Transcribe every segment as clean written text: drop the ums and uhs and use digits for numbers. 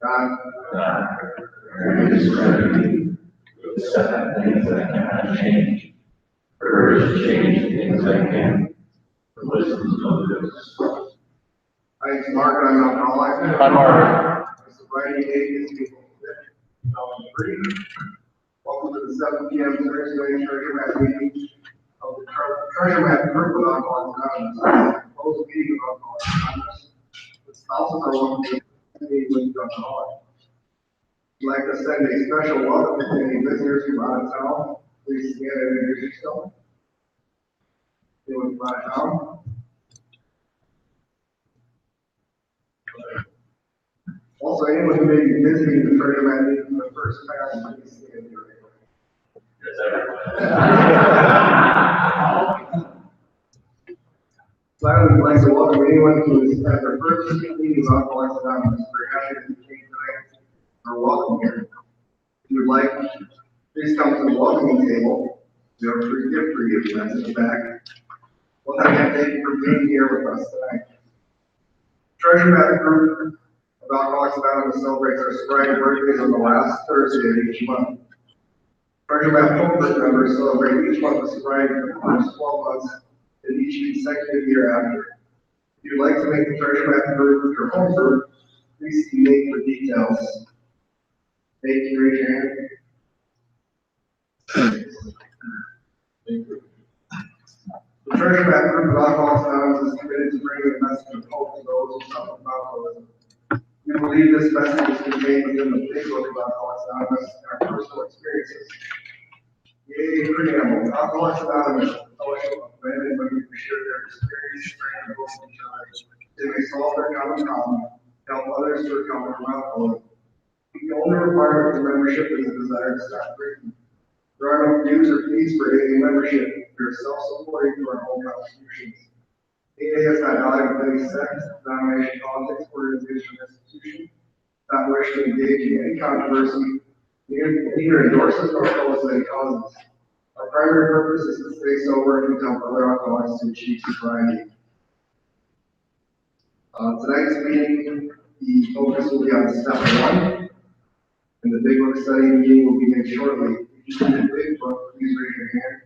God, it is gratitude to accept things that I cannot change, courage to change the things I can, for wisdom to know this. my name's Mark, and I'm an alcoholic. I'm Mark. My sobriety date is April 5th, 2003. Welcome to the 7 p.m. Thursday treasure map meeting of the treasure map group of Alcoholics Anonymous. Closed meeting of Alcoholics Anonymous. The spouses are welcome to the meeting with the alcoholic. We'd like to send a special welcome to any visitors from out of town. Please stand and introduce yourself. Anyone from out of town? Also, anyone who may be visiting the treasure map meeting for the first time, please stand here. So I would like to welcome anyone who is at their first meeting of Alcoholics Anonymous. We're happy that you came tonight. You're welcome here. If you would like, please come to the welcoming table. We have a free gift for you. That's in the back. Well, again, thank you for being here with us tonight. Treasure Map Group of Alcoholics Anonymous celebrates our sobriety birthdays on the last Thursday of each month. Treasure Map Home Group members celebrate each month of sobriety for the first 12 months and each consecutive year after. If you'd like to make the Treasure Map Group your home group, please see Nate for details. Nate, can you raise your hand? Thank you. The Treasure Map Group of Alcoholics Anonymous is committed to bringing a message of hope to those who suffer from alcoholism. We believe this message is contained within the big book of Alcoholics Anonymous and our personal experiences. The AA Preamble, Alcoholics Anonymous, a fellowship of men and women who share their experience, strength, and hope with each other. They may solve their common problem, help others to recover from alcoholism. The only requirement for membership is a desire to stop drinking. There are no dues or fees for AA membership. We are self-supporting through our own contributions. AA has not valued any sex, denomination, politics, organization, or institution, not wish to engage in any controversy, neither endorses nor opposes any causes. Our primary purpose is to stay sober and to help other alcoholics to achieve sobriety. Tonight's meeting, the focus will be on step 1, and the Big Book study meeting will begin shortly. If you need the Big Book, please raise your hand,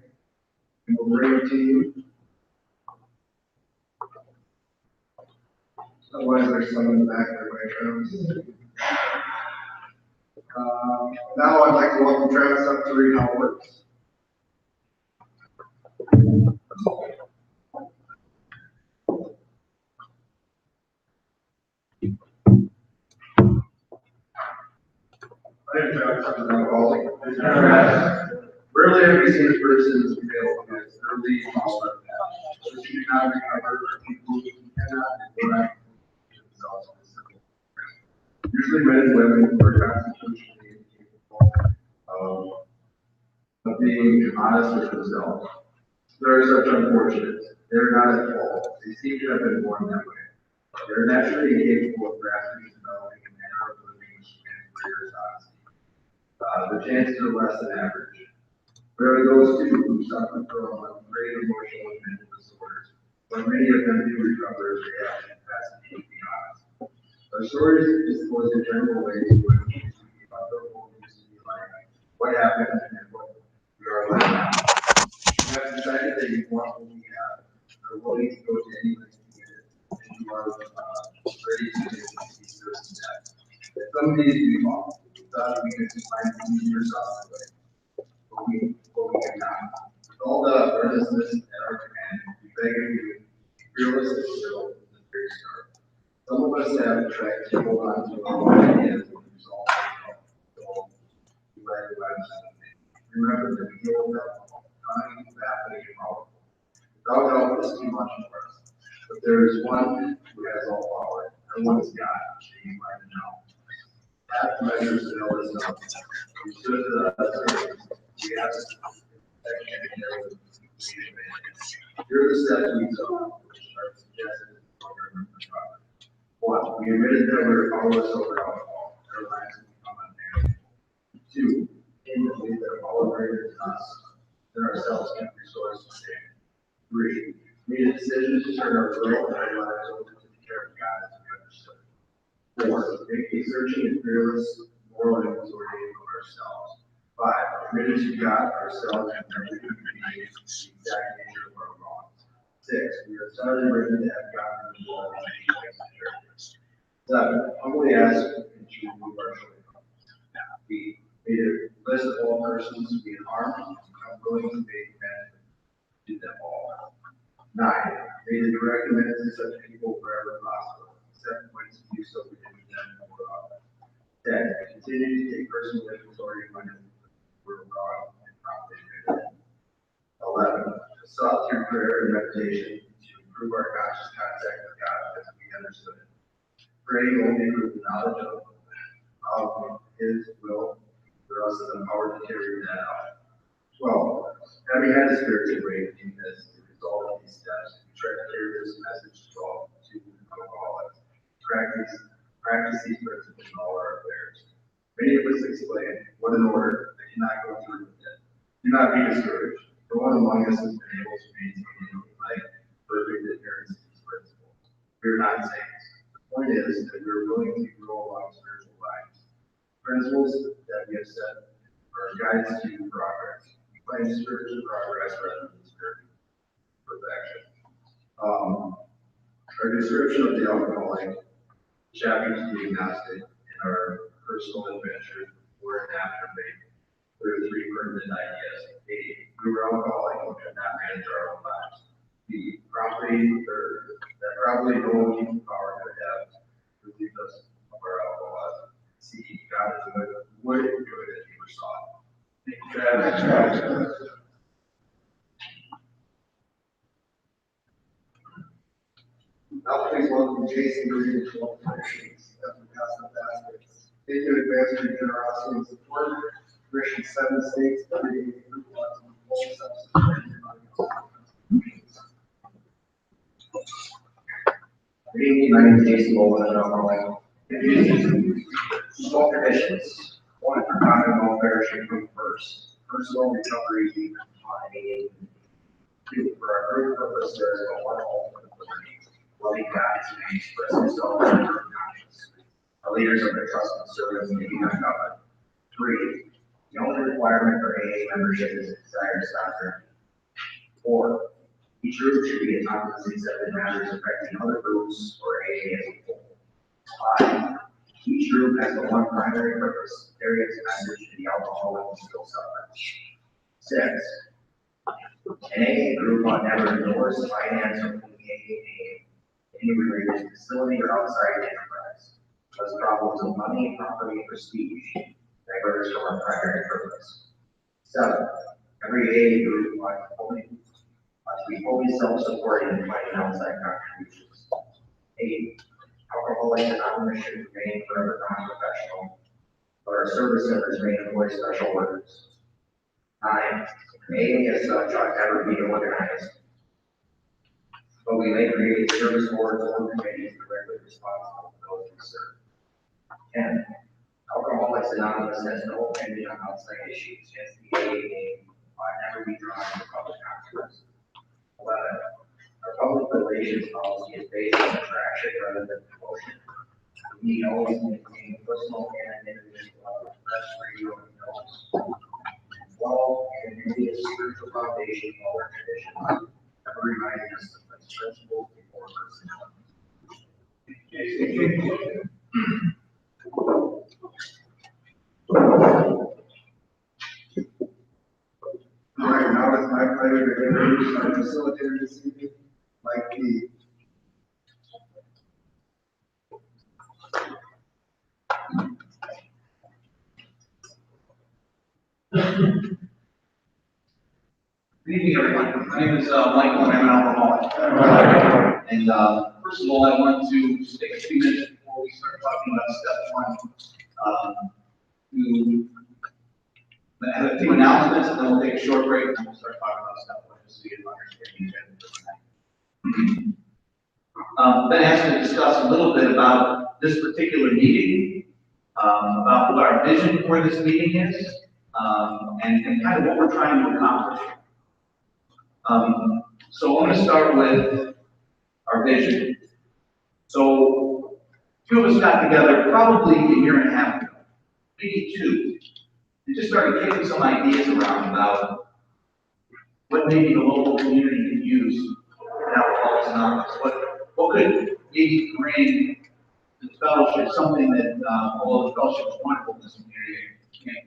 and we'll bring it to you. Otherwise, there's some in the back there, right, Travis? Now I'd like to welcome Travis up to read how it works. My name is Travis. I'm an alcoholic. Rarely have we seen a person fail because early alcohol those who do not recover are people who cannot interact with themselves in a simple way. Usually men and women who are constitutionally incapable of being honest with themselves. They're such unfortunate. They're not at fault. They seem to have been born that way. They're naturally incapable of grasping and developing a manner of living which careers honesty. The chances are less than average. There are those too who suffer from great emotional and mental disorders, but many of them do recover as they have the capacity to be honest. Our stories disclose in general ways when we used to be about what we used to be like, what happened, and what we are like now. You have decided that you want what we have, are willing to go to any length to get it, and you are ready to do these certain steps. But some days we fall. We thought we could find an easier solid way. But we cannot. With all the earnestness at our command, we beg of you, fearless and still from the very start. Some of us have tried to hold on to our ideas and resolve our goals. We let the lives something. Remember that we hold alcohol, cunning, baffling, and powerful. Without help is too much for us. But there is one who has all power, and one is God, that you might know. Half measures to know us up. We stood to us. We ask protection and care with here are the steps we took, which are suggested in the program for God. 1. We admitted that we were powerless over alcohol. Our lives have become unmanageable. 2. We believe that all greater than us, than ourselves, can restore us to stand. 3. We made a decision to turn our will and our lives over to the care of God as we understand. 4, make a searching and fearless moral inventory of ourselves. 5, committed to God, ourselves, and every human being, the exact nature of our wrongs. 6, we are sorry written to have gotten involved in any ways of church. 7, humbly ask and to remove our shortcomings. 8, made a list of all persons to be harmed, and become willing to make amends to them all. 9, made a direct amends to such people wherever possible. 7 ways to do so within them or others. 10, continue to take personal inventory when we're wrong and promptly admit it. 11, sought through prayer and meditation to improve our conscious contact with God as we understood it. Praying only with the knowledge of His will for us is empowered to carry that out. 12, having had the spiritual awakening as the result of these steps, we try to carry this message to alcoholics. Practice these principles in all our affairs. Many of us explain what an order they cannot go through with it. Do not be discouraged. No one among us has been able to maintain anything like perfect adherence to these principles. We are not saints. The point is that we are willing to grow along spiritual lines. Principles that we have set are guides to progress. We claim spiritual progress rather than spiritual perfection. Our description of the alcoholic, chapters of the agnostic, and our personal adventures before and after faith. There are 3 permanent ideas. A, we were alcoholic and could not manage our own lives. B, that probably no human power could have relieved us of our alcoholism. C, God is good, would and good as we were sought. Thank you, Travis. Now please welcome Jason Green to all Christians as we pass the basket. Thank you in advance for your generosity and support. Christian 7 states, every day, group lots of full substance. Good evening, my name is Jason Bowman, and I'm alcoholic. Small traditions. 1, common welfare should come first. Personal recovery on 2, for our group purpose, there is no one ultimate liberty. Loving God is to express himself in our conscience. Our leaders are the trust and service may be uncovered. 3, the only requirement for AA membership is a desired doctrine. 4, each group should be autonomous except in matters affecting other groups or AA as a whole. 5, each group has the one primary purpose, carry its message to the alcoholic and still suffering. 6, an AA group ought never endorse, finance, or communicate any related facility or outside enterprise. Thus, problems of money, property, and prestige diverge from our primary purpose. 7, every AA group must be fully self-supporting and finding outside contributions. 8, Alcoholics Anonymous should remain forever non-professional, but our service centers may employ special workers. 9, AA as such ought never be organized, but we may create service boards or committees directly responsible for those we serve. 10, Alcoholics Anonymous has no opinion on outside issues, hence the AA name ought never be drawn into public controversy. 11, our public relations policy is based on attraction rather than promotion. We need always maintain personal and individual press, radio, and notes. 12, and duty is spiritual foundation of all our traditions, ever reminding us of the principles before personality. All right, now it's my pleasure to introduce our facilitator this evening, Mike Key. Good evening, everyone. My name is Michael, and I'm an alcoholic. And first of all, I want to just take a few minutes before we start talking about step 1 to have a few announcements, and then we'll take a short break, and we'll start talking about step 1 just so you understand the agenda for tonight. Then asked to discuss a little bit about this particular meeting, about what our vision for this meeting is, and kind of what we're trying to accomplish. So I'm going to start with our vision. So two of us got together probably a year and a half ago, maybe two, and just started kicking some ideas around about what maybe the local community could use in Alcoholics Anonymous. What could maybe bring the fellowship, something that, although the fellowship is wonderful in this community, can't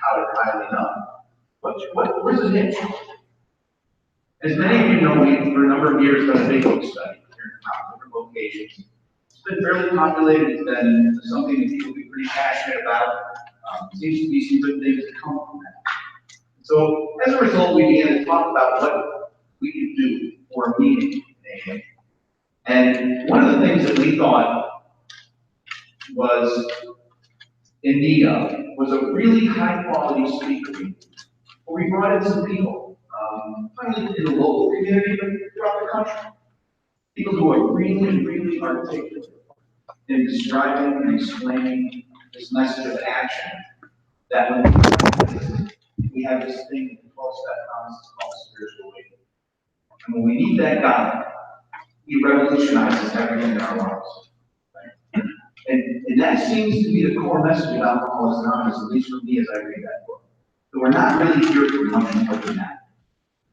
tout it highly enough. Where's the niche? As many of you know, we, for a number of years, done a big book study here in town, different locations. It's been fairly populated, it's been something that people be pretty passionate about. Seems to be some good things that come from that. So, as a result, we began to talk about what we could do for a meeting. And one of the things that we thought was in need of was a really high quality speaker meeting, where we brought in some people, not only in the local community, but throughout the country. People who are really, really articulate in describing and explaining this message of action that when we have this thing in 12-step promises called spiritual awakening. And when we need that God, he revolutionizes everything in our lives. Right? And that seems to be the core message of Alcoholics Anonymous, at least for me as I read that book. That we're not really here for much more than that.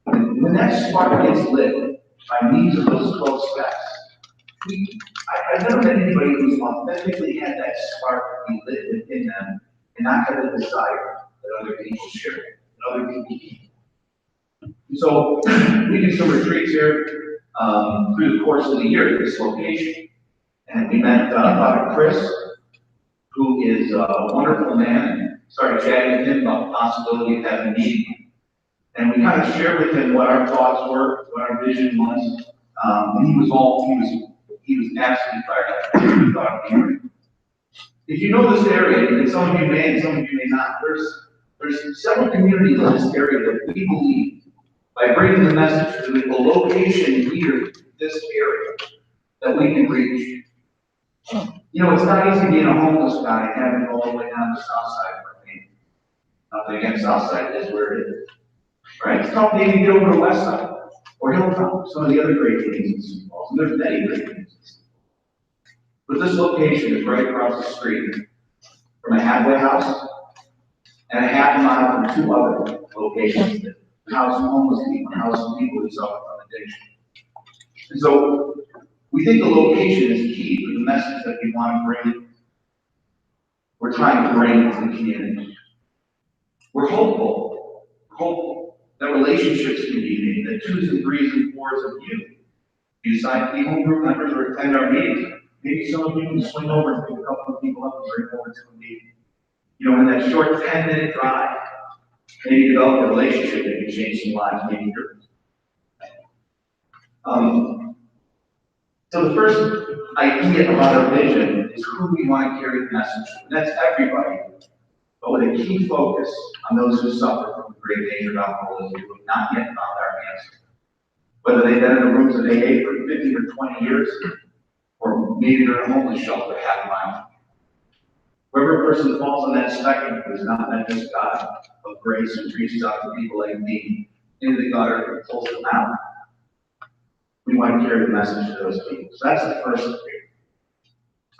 When that spark gets lit by means of those 12 steps, I've never met anybody who's authentically had that spark be lit within them and not have a desire that other people share, that other people keep. So we did some retreats here through the course of the year at this location. And we met Father Chris, who is a wonderful man. Started chatting with him about the possibility of having a meeting. And we kind of shared with him what our thoughts were, what our vision was. And he was absolutely fired up. He thought it was great. If you know this area, and some of you may and some of you may not, there's several communities in this area that we believe, by bringing the message to the location here, this area, that we can reach. You know, it's not easy being a homeless guy and having to go all the way down the south side of our community. Nothing against south side, is where it is. Right? It's tough to even get over the west side, or Hilltop, some of the other great things in Sioux Falls, and there's many great things in Sioux Falls. But this location is right across the street from a halfway house, and a half mile from two other locations that house homeless people, house people who suffer from addiction. And so, we think the location is key for the message that we want to bring. We're trying to bring to the community. We're hopeful that relationships can be made, that 2s and 3s and 4s of you decide to be home group members or attend our meetings. Maybe some of you can swing over and pick a couple of people up and bring them over to a meeting. You know, in that short 10-minute drive, maybe develop a relationship that can change some lives, maybe yours. So the first idea about our vision is who we want to carry the message to. And that's everybody, but with a key focus on those who suffer from the great danger of alcoholism, who have not yet found our answer. Whether they've been in the rooms of AA for 15 or 20 years, or maybe they're in a homeless shelter half a mile. Wherever a person falls on that spectrum who has not met this God of grace and reaches out to people like me into the gutter and pulls them out, we want to carry the message to those people. So that's the first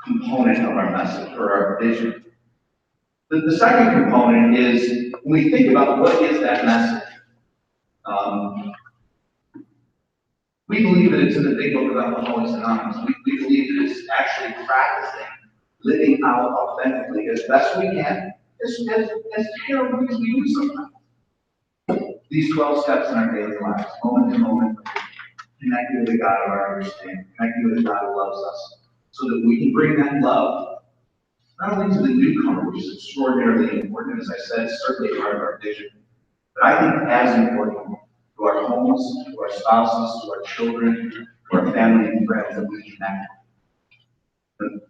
component of our message, or our vision. The second component is, when we think about what is that message, we believe that it's in the big book of Alcoholics Anonymous. We believe that it's actually practicing, living out authentically as best we can, as terribly as we do sometimes. These 12 steps in our daily lives, moment to moment, connected with the God of our understanding, connected with the God who loves us, so that we can bring that love, not only to the newcomer, which is extraordinarily important, as I said, it's certainly part of our vision, but I think as important, to our homes, to our spouses, to our children, to our family and friends that we connect with.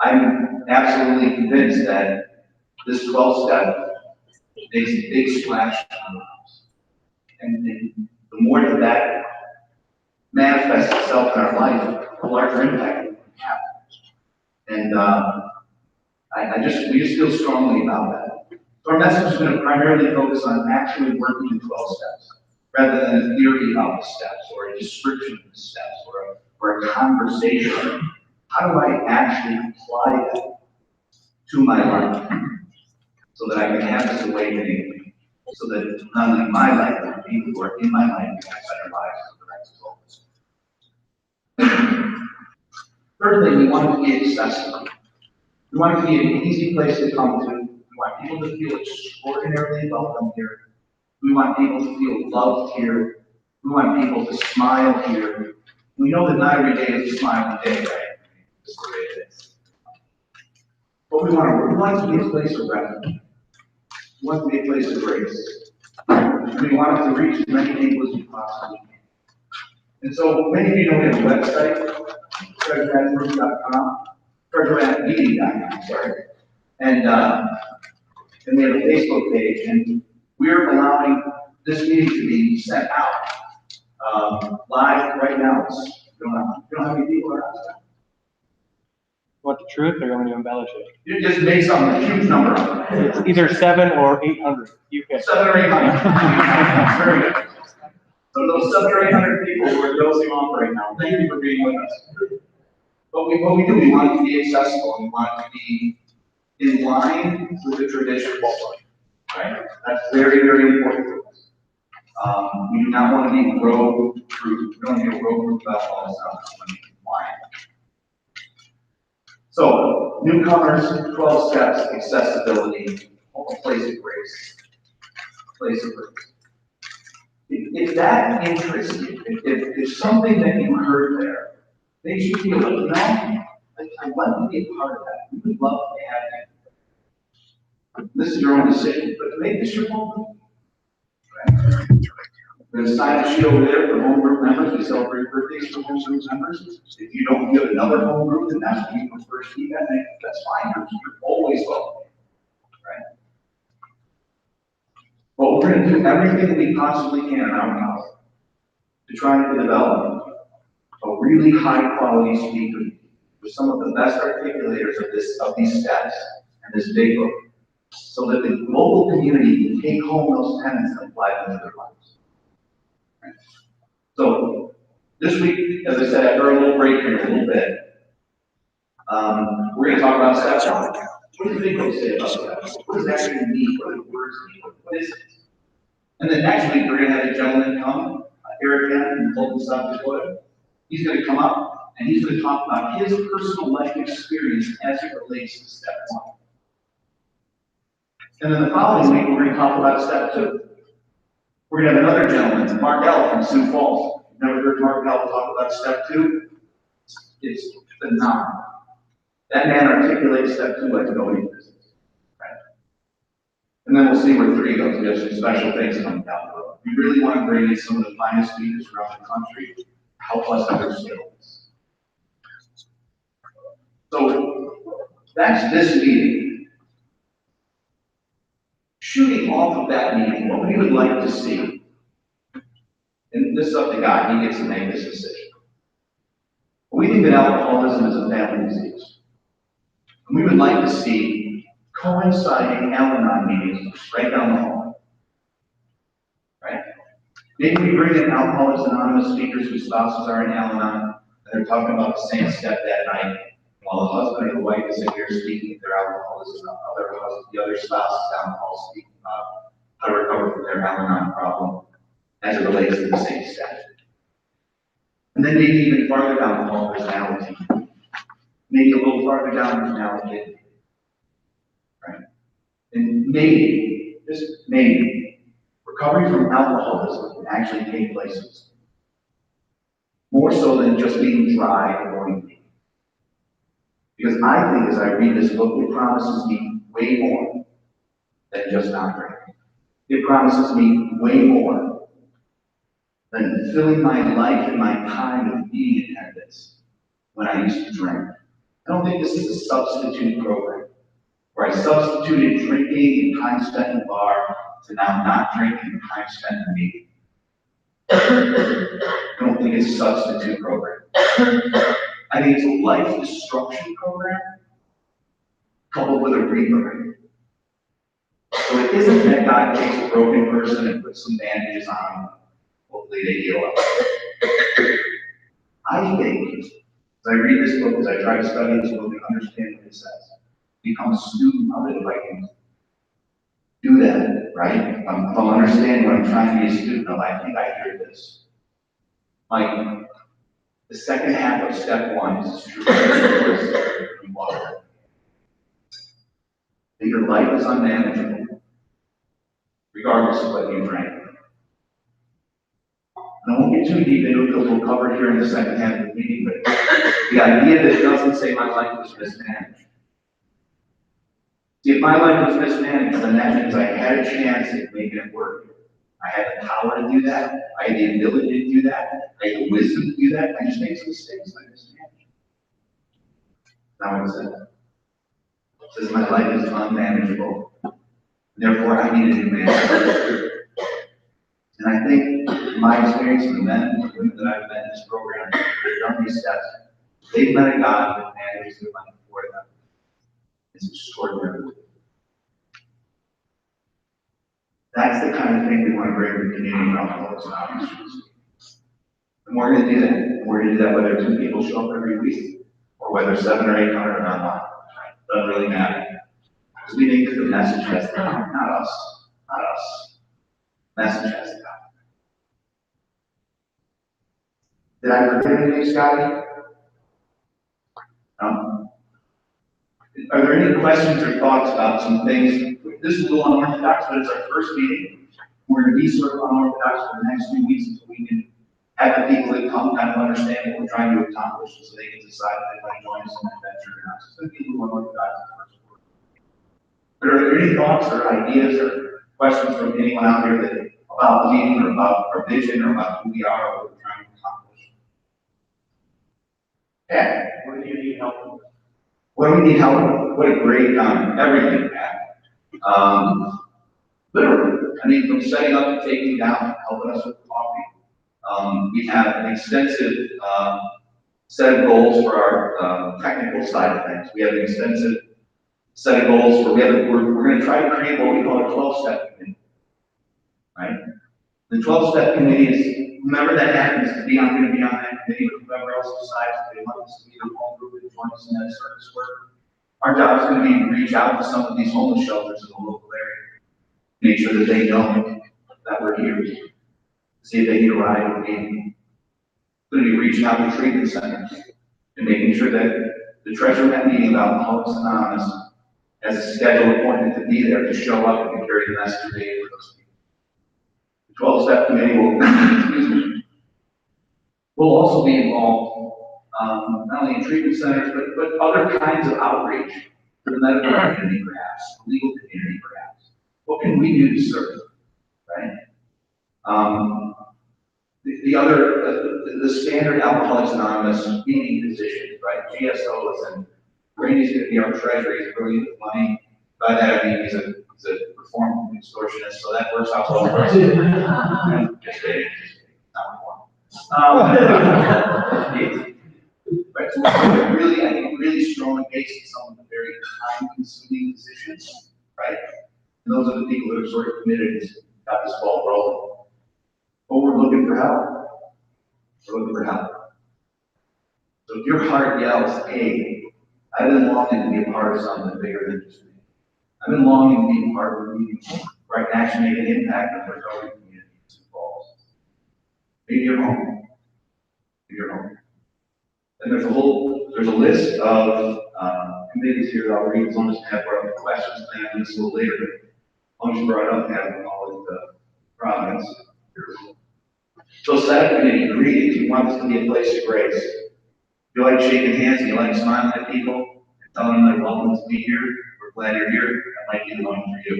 I'm absolutely convinced that this 12-step makes a big splash in our lives. And the more that manifests itself in our life, the larger impact it can have. And we just feel strongly about that. So our message is going to primarily focus on actually working the 12 steps, rather than a theory about the steps, or a description of the steps, or a conversation how do I actually apply that to my life so that I can have this awakening, so that not only my life, but the people who are in my life can have better lives as a result. Thirdly, we want it to be accessible. We want it to be an easy place to come to. We want people to feel extraordinarily welcome here. We want people to feel loved here. We want people to smile here. We know that not every day is a smiling day, right? That's the way it is. But we want it to be a place of refuge. We want it to be a place of grace. We want it to reach as many people as we possibly can. And so many of you know we have a website, treasuremanmeeting.com, sorry. And we have a Facebook page, and we're allowing this meeting to be sent out live right now. You don't know how many people are out there. Want the truth or you want me to embellish it? You just make some huge number up. It's either 7 or 800. You pick. 700 or 800. Very good. So those 700 or 800 people who are dozing off right now, thank you for being with us. But what we do, we want it to be accessible, and we want it to be in line with the traditions, right? That's very, very important to us. We do not want to be rogue group. We don't want to be a rogue group about all this stuff. We want to be compliant. So, newcomers, 12 steps, accessibility, a place of grace. Place of grace. If that interests you, if something that you heard there makes you feel like, I want to be a part of that. We would love to have you. This is your own decision, but make this your home group. Right? We're going to sign a sheet over there for home group members. We celebrate birthdays for home group members. If you don't give another home group, then that's when you prefer to keep that. That's fine. You're always welcome. Right? But we're going to do everything we possibly can in our power to try to develop a really high quality speaker with some of the best articulators of these steps and this big book, so that the global community can take home those tenets and apply them to their lives. Right? So this week, as I said, after a little break here in a little bit, we're going to talk about step one. What do the big book say about that? What does that actually mean? What do the words mean? What is it? And then next week, we're going to have a gentleman come, Eric Cannon from Fulton, South Dakota. He's going to come up and he's going to talk about his personal life experience as it relates to step one. And then the following week, we're going to talk about step two. We're going to have another gentleman, Mark L. from Sioux Falls. Never heard Mark L. talk about step two? It's phenomenal. That man articulates step two like nobody business. And then we'll see where three goes. We have some special things coming down the road. We really want to bring in some of the finest speakers around the country to help us understand this. So that's this meeting. Shooting off of that meeting, what we would like to see, and this is up to God, he gets to make this decision. We think that alcoholism is a family disease. And we would like to see coinciding Al-Anon meetings right down the hall. Right? Maybe we bring in Alcoholics Anonymous speakers whose spouses are in Al-Anon, and they're talking about the same step that night, while the husband or the wife is in here speaking of their alcoholism, the other spouse is down the hall speaking about how to recover from their Al-Anon problem as it relates to the same step. And then maybe even farther down the hall, there's an Al-Anon. Maybe a little farther down, there's an Al-Anon. Right? And maybe, just maybe, recovery from alcoholism can actually take places. More so than just being dry or going deep. Because I think as I read this book, it promises me way more than just not drinking. It promises me way more than filling my life and my time with eating attendance when I used to drink. I don't think this is a substitute program where I substituted drinking and time spent in the bar to now not drinking and time spent in the meeting. I don't think it's a substitute program. I think it's a life destruction program coupled with a rebirth. So it isn't that God takes a broken person and puts some bandages on them. Hopefully they heal up. I think As I read this book, as I try to study this book and understand what it says, become a student of it if I can do that, right? If I'm understanding what I'm trying to be a student of, I think I hear this. Like, the second half of step one is true. You walk. That your life is unmanageable, regardless of what you drank. And I won't get too deep into it because we'll cover it here in the second half of the meeting, but the idea that it doesn't say my life was mismanaged. See, if my life was mismanaged, then that means I had a chance at making it work. I had the power to do that. I had the ability to do that. I had the wisdom to do that. I just made some mistakes. I mismanaged. Now what it says? It says my life is unmanageable. Therefore, I need a new manager. And I think in my experience with the men and women that I've met in this program, they've done these steps. They've met a God that manages their life for them. It's extraordinary. That's the kind of thing we want to bring to the community of Alcoholics Anonymous. And we're going to do that. And we're going to do that whether 2 people show up every week or whether 700 or 800 are online. Doesn't really matter. Because we think that the message has to come, not us. Not us. Message has to come. Did I forget anything, Scotty? No? Are there any questions or thoughts about some things? This is a little unorthodox, but it's our first meeting. We're going to be sort of unorthodox for the next few weeks until we can have the people that come kind of understand what we're trying to accomplish so they can decide if they want to join us in the adventure or not. So it's going to be a little unorthodox in the first quarter. But are there any thoughts or ideas or questions from anyone out here that about the meeting or about our vision or about who we are or what we're trying to accomplish? Yeah. What do you need help with? What do we need help with? What a great everything, Pat. Literally, I mean, from setting up and taking down, helping us with coffee. We have an extensive set of goals for our technical side of things. We have an extensive set of goals for, we're going to try to create what we call a 12-step committee, right? The 12-step committee is, whomever that happens to be, I'm going to be on that committee, but whoever else decides that they want us to be the home group and join us in that service work. Our job is going to be to reach out to some of these homeless shelters in the local area, make sure that they know that we're here, see if they need a ride with me. We're going to be reaching out to treatment centers and making sure that the treasurer of that meeting of Alcoholics Anonymous has a scheduled appointment to be there to show up and to carry the message of aid for those people. The 12-step committee will, will also be involved not only in treatment centers, but other kinds of outreach for the medical community, perhaps, the legal community, perhaps. What can we do to serve, right? The standard Alcoholics Anonymous meeting positions, right? GSOs, and Randy's going to be our treasurer. He's brilliant with money. By that I mean he's a reformed extortionist, so that works out well for us. Just kidding. Not reformed. Right, so I think really strong base in some of the very time-consuming positions, right? And those are the people that are sort of committed to got this ball rolling. But we're looking for help. We're looking for help. So if your heart yells, hey, I've been longing to be a part of something bigger than just me. I've been longing to be a part of a meeting where I can actually make an impact on the recovery community in Sioux Falls. Maybe you're home. Maybe you're home. And there's a list of committees here that I'll read as long as you have brought up questions, and I'm this a little later. As long as you brought up, have all of the prominence. So set committee, greetings. We want this to be a place of grace. If you like shaking hands and you like smiling at people and telling them they're welcome to be here, we're glad you're here. That might be the one for you.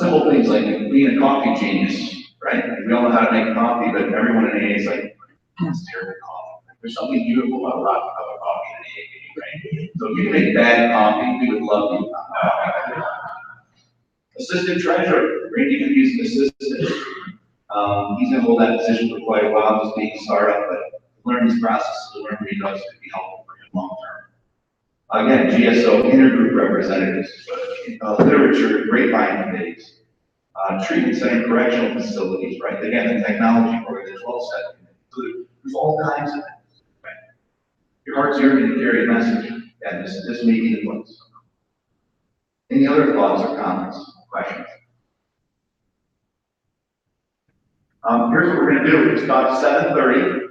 Simple things like being a coffee genius, right? We all know how to make coffee, but everyone in AA is like, it's terrible coffee. There's something beautiful about a rock cup of coffee in AA, right? So if you can make bad coffee, we would love you. Assistant treasurer, Randy could use an assistant. He's going to hold that position for quite a while, just being a startup, but learn these processes to learn what he does could be helpful for him long term. Again, GSO, intergroup representatives, literature, grapevine committees, treatment center, correctional facilities, right? Again, the technology program, the 12-step committee. So there's all kinds of things, right? Your heart's yearning to carry a message, and this may be the place. Any other thoughts or comments, questions? Here's what we're going to do. It's about 7:30.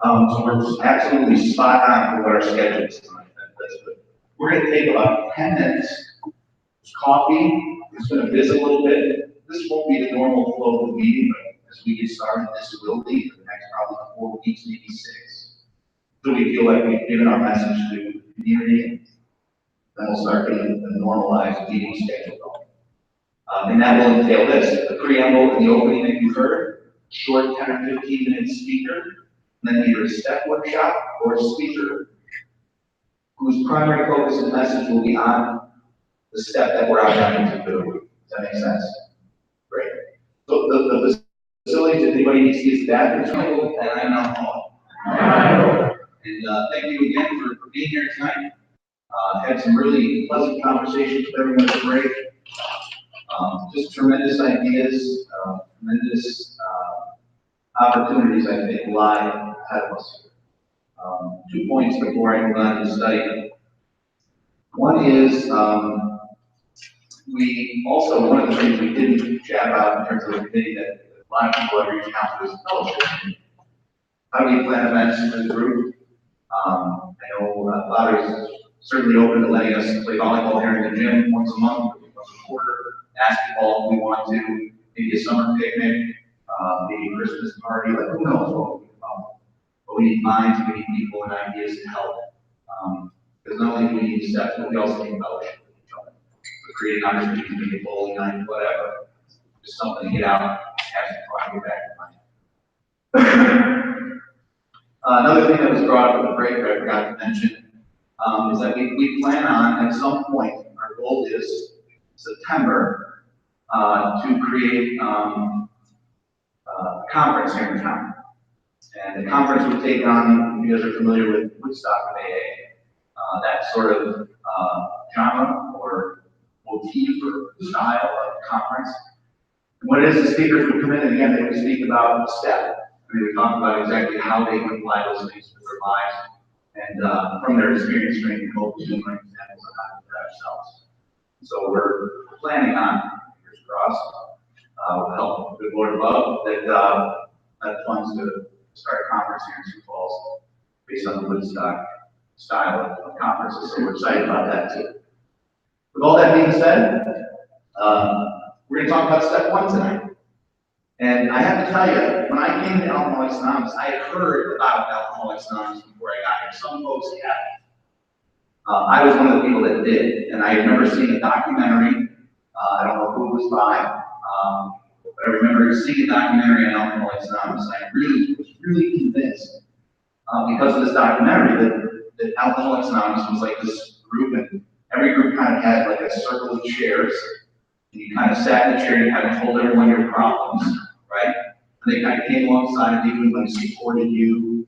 So we're absolutely spot on for what our schedule is tonight. That's good. We're going to take about 10 minutes. There's coffee. It's going to visit a little bit. This won't be the normal flow of the meeting, but as we get started, this will be for the next probably 4 weeks, maybe 6. So we feel like we've given our message to the community. Then we'll start getting the normalized meeting schedule going. And that will entail this, the preamble and the opening that you heard, short 10 or 15 minute speaker, and then either a step workshop or a speaker whose primary focus and message will be on the step that we're outlining to do. Does that make sense? Great. So the facilities, if anybody needs to use that, it's Michael and I'm not Paul. And thank you again for being here tonight. Had some really pleasant conversations with everyone at the break. Just tremendous ideas, tremendous opportunities, I think, lie ahead of us. 2 points before I move on to the study. One is, one of the things we didn't chat about in terms of the committee that a lot of people have reached out to is fellowship. How do we plan events as a group? I know Father's certainly open to letting us play volleyball here in the gym once a month, once a quarter, basketball if we want to, maybe a summer picnic, maybe a Christmas party, like who knows what we can come. But we need minds, we need people and ideas to help. Because not only do we need steps, but we also need fellowship with each other. So creating opportunities, maybe a bowling night, whatever. Just something to get out, have some fun, get back to mind. Another thing that was brought up at the break that I forgot to mention is that we plan on, at some point, our goal is September, to create a conference here in town. And the conference would take on, if you guys are familiar with Woodstock AA, that sort of genre or motif or style of conference. And what it is, the speakers would come in and again, they would speak about the step. And they would talk about exactly how they would apply those things to their lives. And from their experience, training coaches and examples of how to do that ourselves. So we're planning on, fingers crossed, with the help of the Lord above, that funds to start a conference here in Sioux Falls based on the Woodstock style of conferences. So we're excited about that too. With all that being said, we're going to talk about step 1 tonight. And I have to tell you, when I came to Alcoholics Anonymous, I had heard about Alcoholics Anonymous before I got here. Some folks hadn't. I was one of the people that did, and I had never seen a documentary. I don't know who it was by, but I remember seeing a documentary on Alcoholics Anonymous, and I was really convinced, because of this documentary, that Alcoholics Anonymous was like this group, and every group kind of had like a circle of chairs, and you kind of sat in the chair and kind of told everyone your problems, right? And they kind of came alongside of you and like supported you.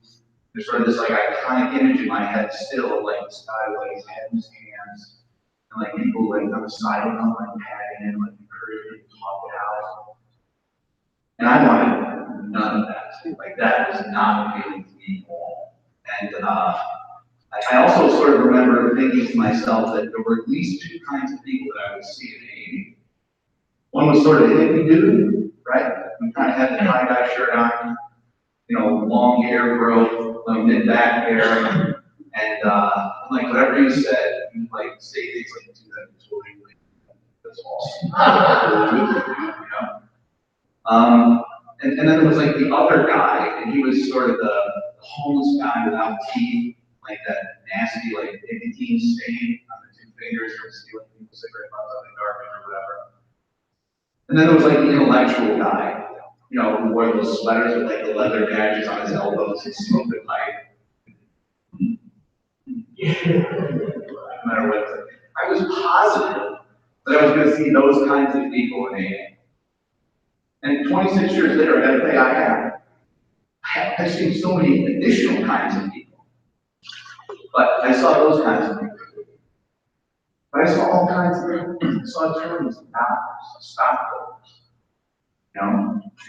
There's sort of this like iconic image in my head still, like this guy with like his head in his hands, and like people like on the side of him, like patting him, like encouraging him to talk it out. And I wanted none of that. Like that was not appealing to me at all. And I also sort of remember thinking to myself that there were at least 2 kinds of people that I would see in AA. One was sort of hippie dude, right? We kind of had the tie-dye shirt on, long hair growth, mid-back hair, and like whatever you said, you like say things like, "Do that totally." That's awesome. And then there was like the other guy, and he was sort of the homeless guy without teeth, like that nasty like nicotine stain on the 2 fingers from stealing people's cigarette butts out of the garbage or whatever. And then there was like the intellectual guy, who wore those sweaters with like the leather badges on his elbows and smoked a pipe. No matter what, I was positive that I was going to see those kinds of people in AA. And 26 years later, I got to say I've seen so many additional kinds of people. But I saw those kinds of people. But I saw all kinds of people. I saw attorneys and doctors, stockholders,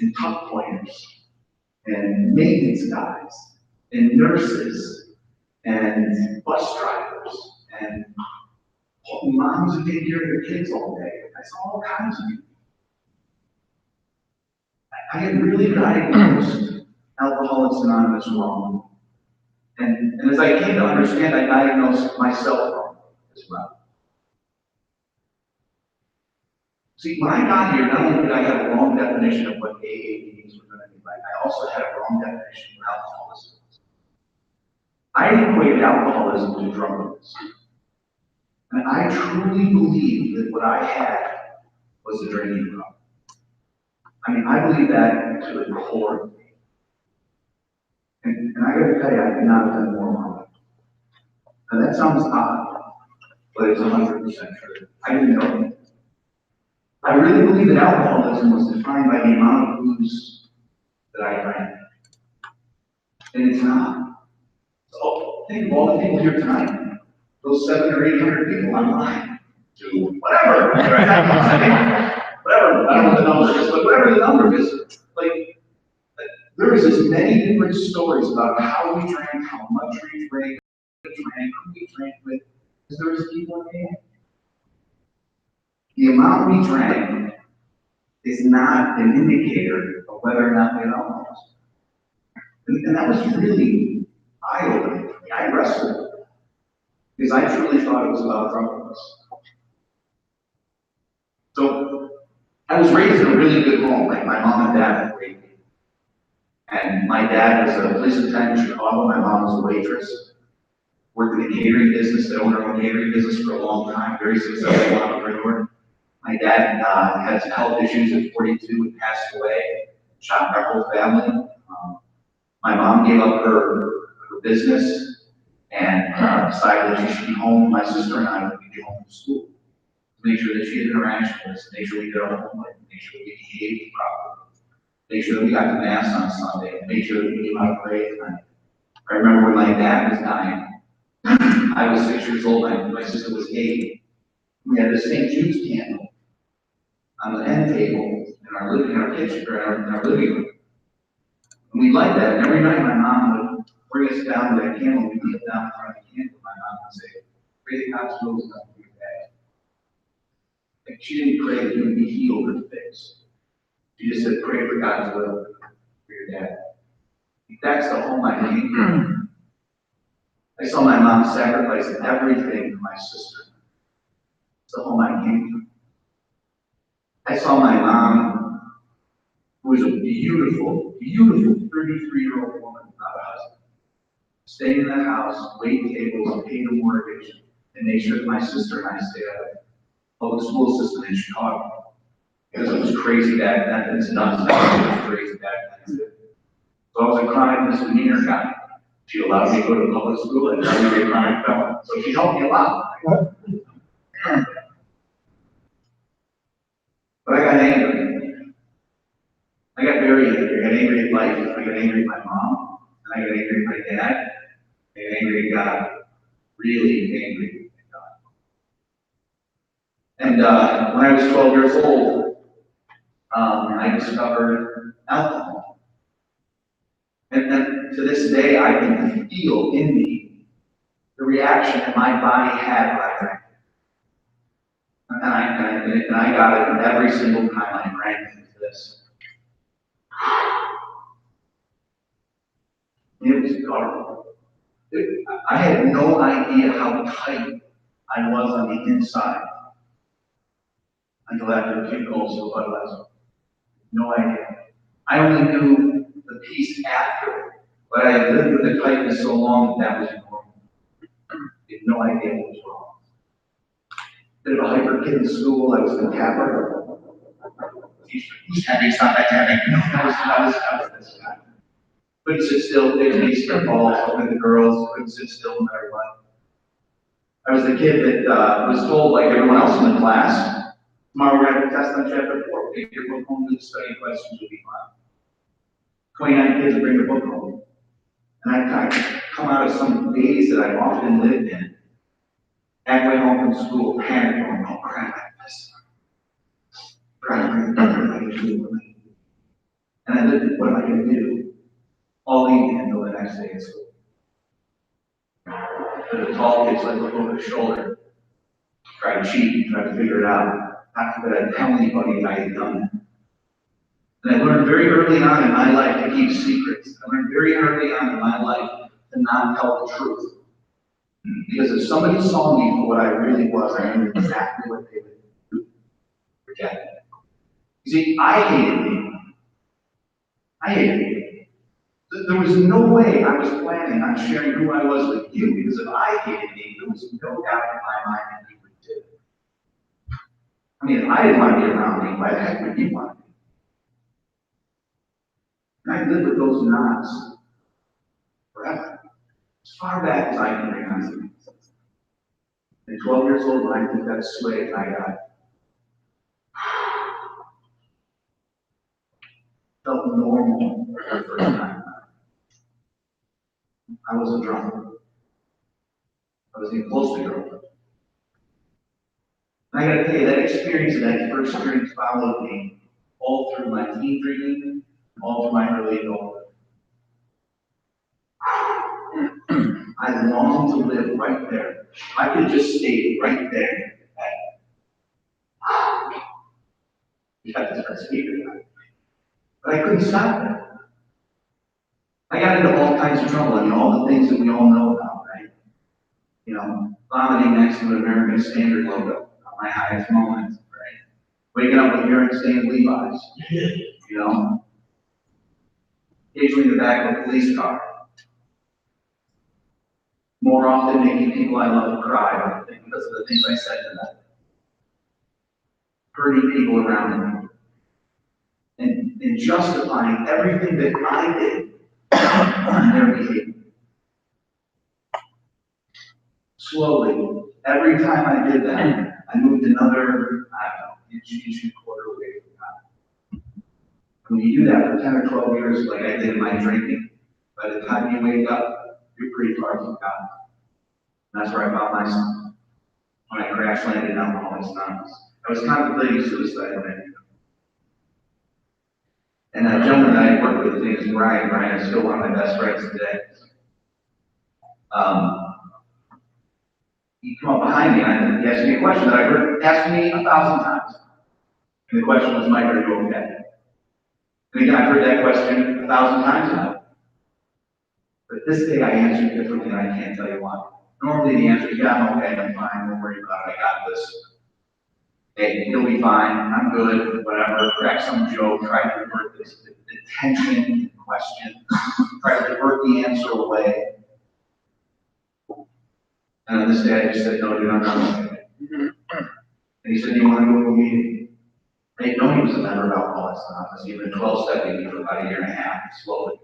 and tuck pointers, and maintenance guys, and nurses, and bus drivers, and moms who take care of their kids all day. I saw all kinds of people. I had really diagnosed Alcoholics Anonymous wrong. And as I came to understand, I diagnosed myself wrong as well. See, when I got here, not only did I have a wrong definition of what AA meetings were going to be like, I also had a wrong definition of alcoholism. I equated alcoholism to drunkenness. And I truly believe that what I had was a drinking problem. I mean, I believe that to the core of me. And I gotta tell you, I could not have done more wrong. Now that sounds odd, but it's 100% true. I didn't know it. I really believe that alcoholism was defined by the amount of booze that I drank. And it's not. So think of all the people here tonight. Those 700 or 800 people online. To whatever. Whatever. I don't know what the number is, but whatever the number is, like, there is as many different stories about how we drank, how much we drank, who we drank with, as there is people in the end. The amount we drank is not an indicator of whether or not we had alcohol. And that was really eye-opening for me. I wrestled with it because I truly thought it was about drunkenness. So I was raised in a really good home. Like my mom and dad were great. And my dad was a police lieutenant in Chicago. My mom was a waitress. Worked in the catering business. They owned her own catering business for a long time. Very successful entrepreneur. My dad had some health issues at 42 and passed away. Shot our whole family. My mom gave up her business and decided that she should be home. My sister and I would be home from school. To make sure that she had interaction with us, make sure we did our homework, make sure we behaved properly, make sure that we got to mass on Sunday, and make sure that we knew how to pray at night. I remember when my dad was dying, I was 6 years old, my sister was 8. We had this St. Jude's candle on the end table in our kitchen, or in our living room. And we liked that, and every night my mom would bring us down to that candle, and we'd get down in front of the candle, my mom would say, pray that God's will is done for your dad. And she didn't pray that you would be healed or fixed. She just said, pray for God's will for your dad. That's the home I came from. I saw my mom sacrifice everything for my sister. It's the home I came from. I saw my mom, who was a beautiful, beautiful 33-year-old woman without a husband, stay in that house, wait tables, pay the mortgage, and make sure that my sister and I stay out of public school system in Chicago. Because it was crazy back then, it's nuts now, it was crazy back then. So I was a chronic misdemeanor guy. She allowed me to go to public school and now be a chronic felon. So she helped me a lot. But I got angry. I got very angry. I got angry at life. I got angry at my mom. And I got angry at my dad. I got angry at God. Really angry at God. And when I was 12 years old, I discovered alcohol. And then to this day, I can feel in me the reaction that my body had when I drank it. And I got it every single time I drank into this. It was guttural. I had no idea how tight I was on the inside until after the kid goes to Budweiser. No idea. I only knew the piece after, but I had lived with the tightness so long that was normal. I had no idea what was wrong. Bit of a hyper kid in school. I was the tapper. He's having some dynamic. I was this guy. Couldn't sit still, didn't step balls, with the girls, couldn't sit still no matter what. I was the kid that was told, like everyone else in the class, tomorrow we're going to have a test on chapter 4. Take your book home, do the study questions, will be fine. 29 kids bring their book home. And I come out of some days that I've often lived in, halfway home from school, panic, going, oh crap, I missed it. And I lived, what am I going to do? All evening until the next day at school. But the tall kids like look over their shoulder, try to cheat, try to figure it out. Not that I'd tell anybody I had done it. And I learned very early on in my life to keep secrets. I learned very early on in my life to not tell the truth. Because if somebody saw me for what I really was, I knew exactly what they would do. Reject it. You see, I hated me. I hated me. There was no way I was planning on sharing who I was with you, because if I hated me, there was no doubt in my mind that you would too. I mean, if I didn't want to be around me, why the heck would you want me? And I lived with those knots forever, as far back as I can remember. At 12 years old, when I took that swig, I got felt normal for the first time. I wasn't drunk. I was even close to drunk. And I gotta tell you, that experience and that first experience followed me all through my teen drinking, all through my early adulthood. I longed to live right there. I could just stay right there. You have to start speaking about it. But I couldn't stop it. I got into all kinds of trouble. I mean, all the things that we all know about, right? You know, vomiting next to an American Standard logo on my highest moments, right? Waking up with urine stained Levi's, you know? Occasionally in the back of a police car. More often making people I love cry because of the things I said to them. Hurting people around me. And justifying everything that I did on their behavior. Slowly, every time I did that, I moved another, inch and quarter away from God. When you do that for 10 or 12 years, like I did in my drinking, by the time you wake up, you're pretty far from God. And that's where I found myself when I crash landed in Alcoholics Anonymous. I was contemplating suicide when I did. And that gentleman that I worked with, his name is Brian. Brian is still one of my best friends today. He came up behind me and he asked me a question that I heard asked me 1,000 times. And the question was, Mike, are you okay? And again, I've heard that question 1,000 times now. But this day I answered differently, and I can't tell you why. Normally the answer is, yeah, I'm okay, I'm fine, don't worry about it, I got this. Hey, he'll be fine, I'm good, whatever, crack some joke, try to divert the tension in the question, try to divert the answer away. And on this day I just said, no, dude, I'm not okay. And he said, do you want to go to a meeting? I didn't know he was a member of Alcoholics Anonymous. He'd been 12-step with me for about a year and a half, slowly.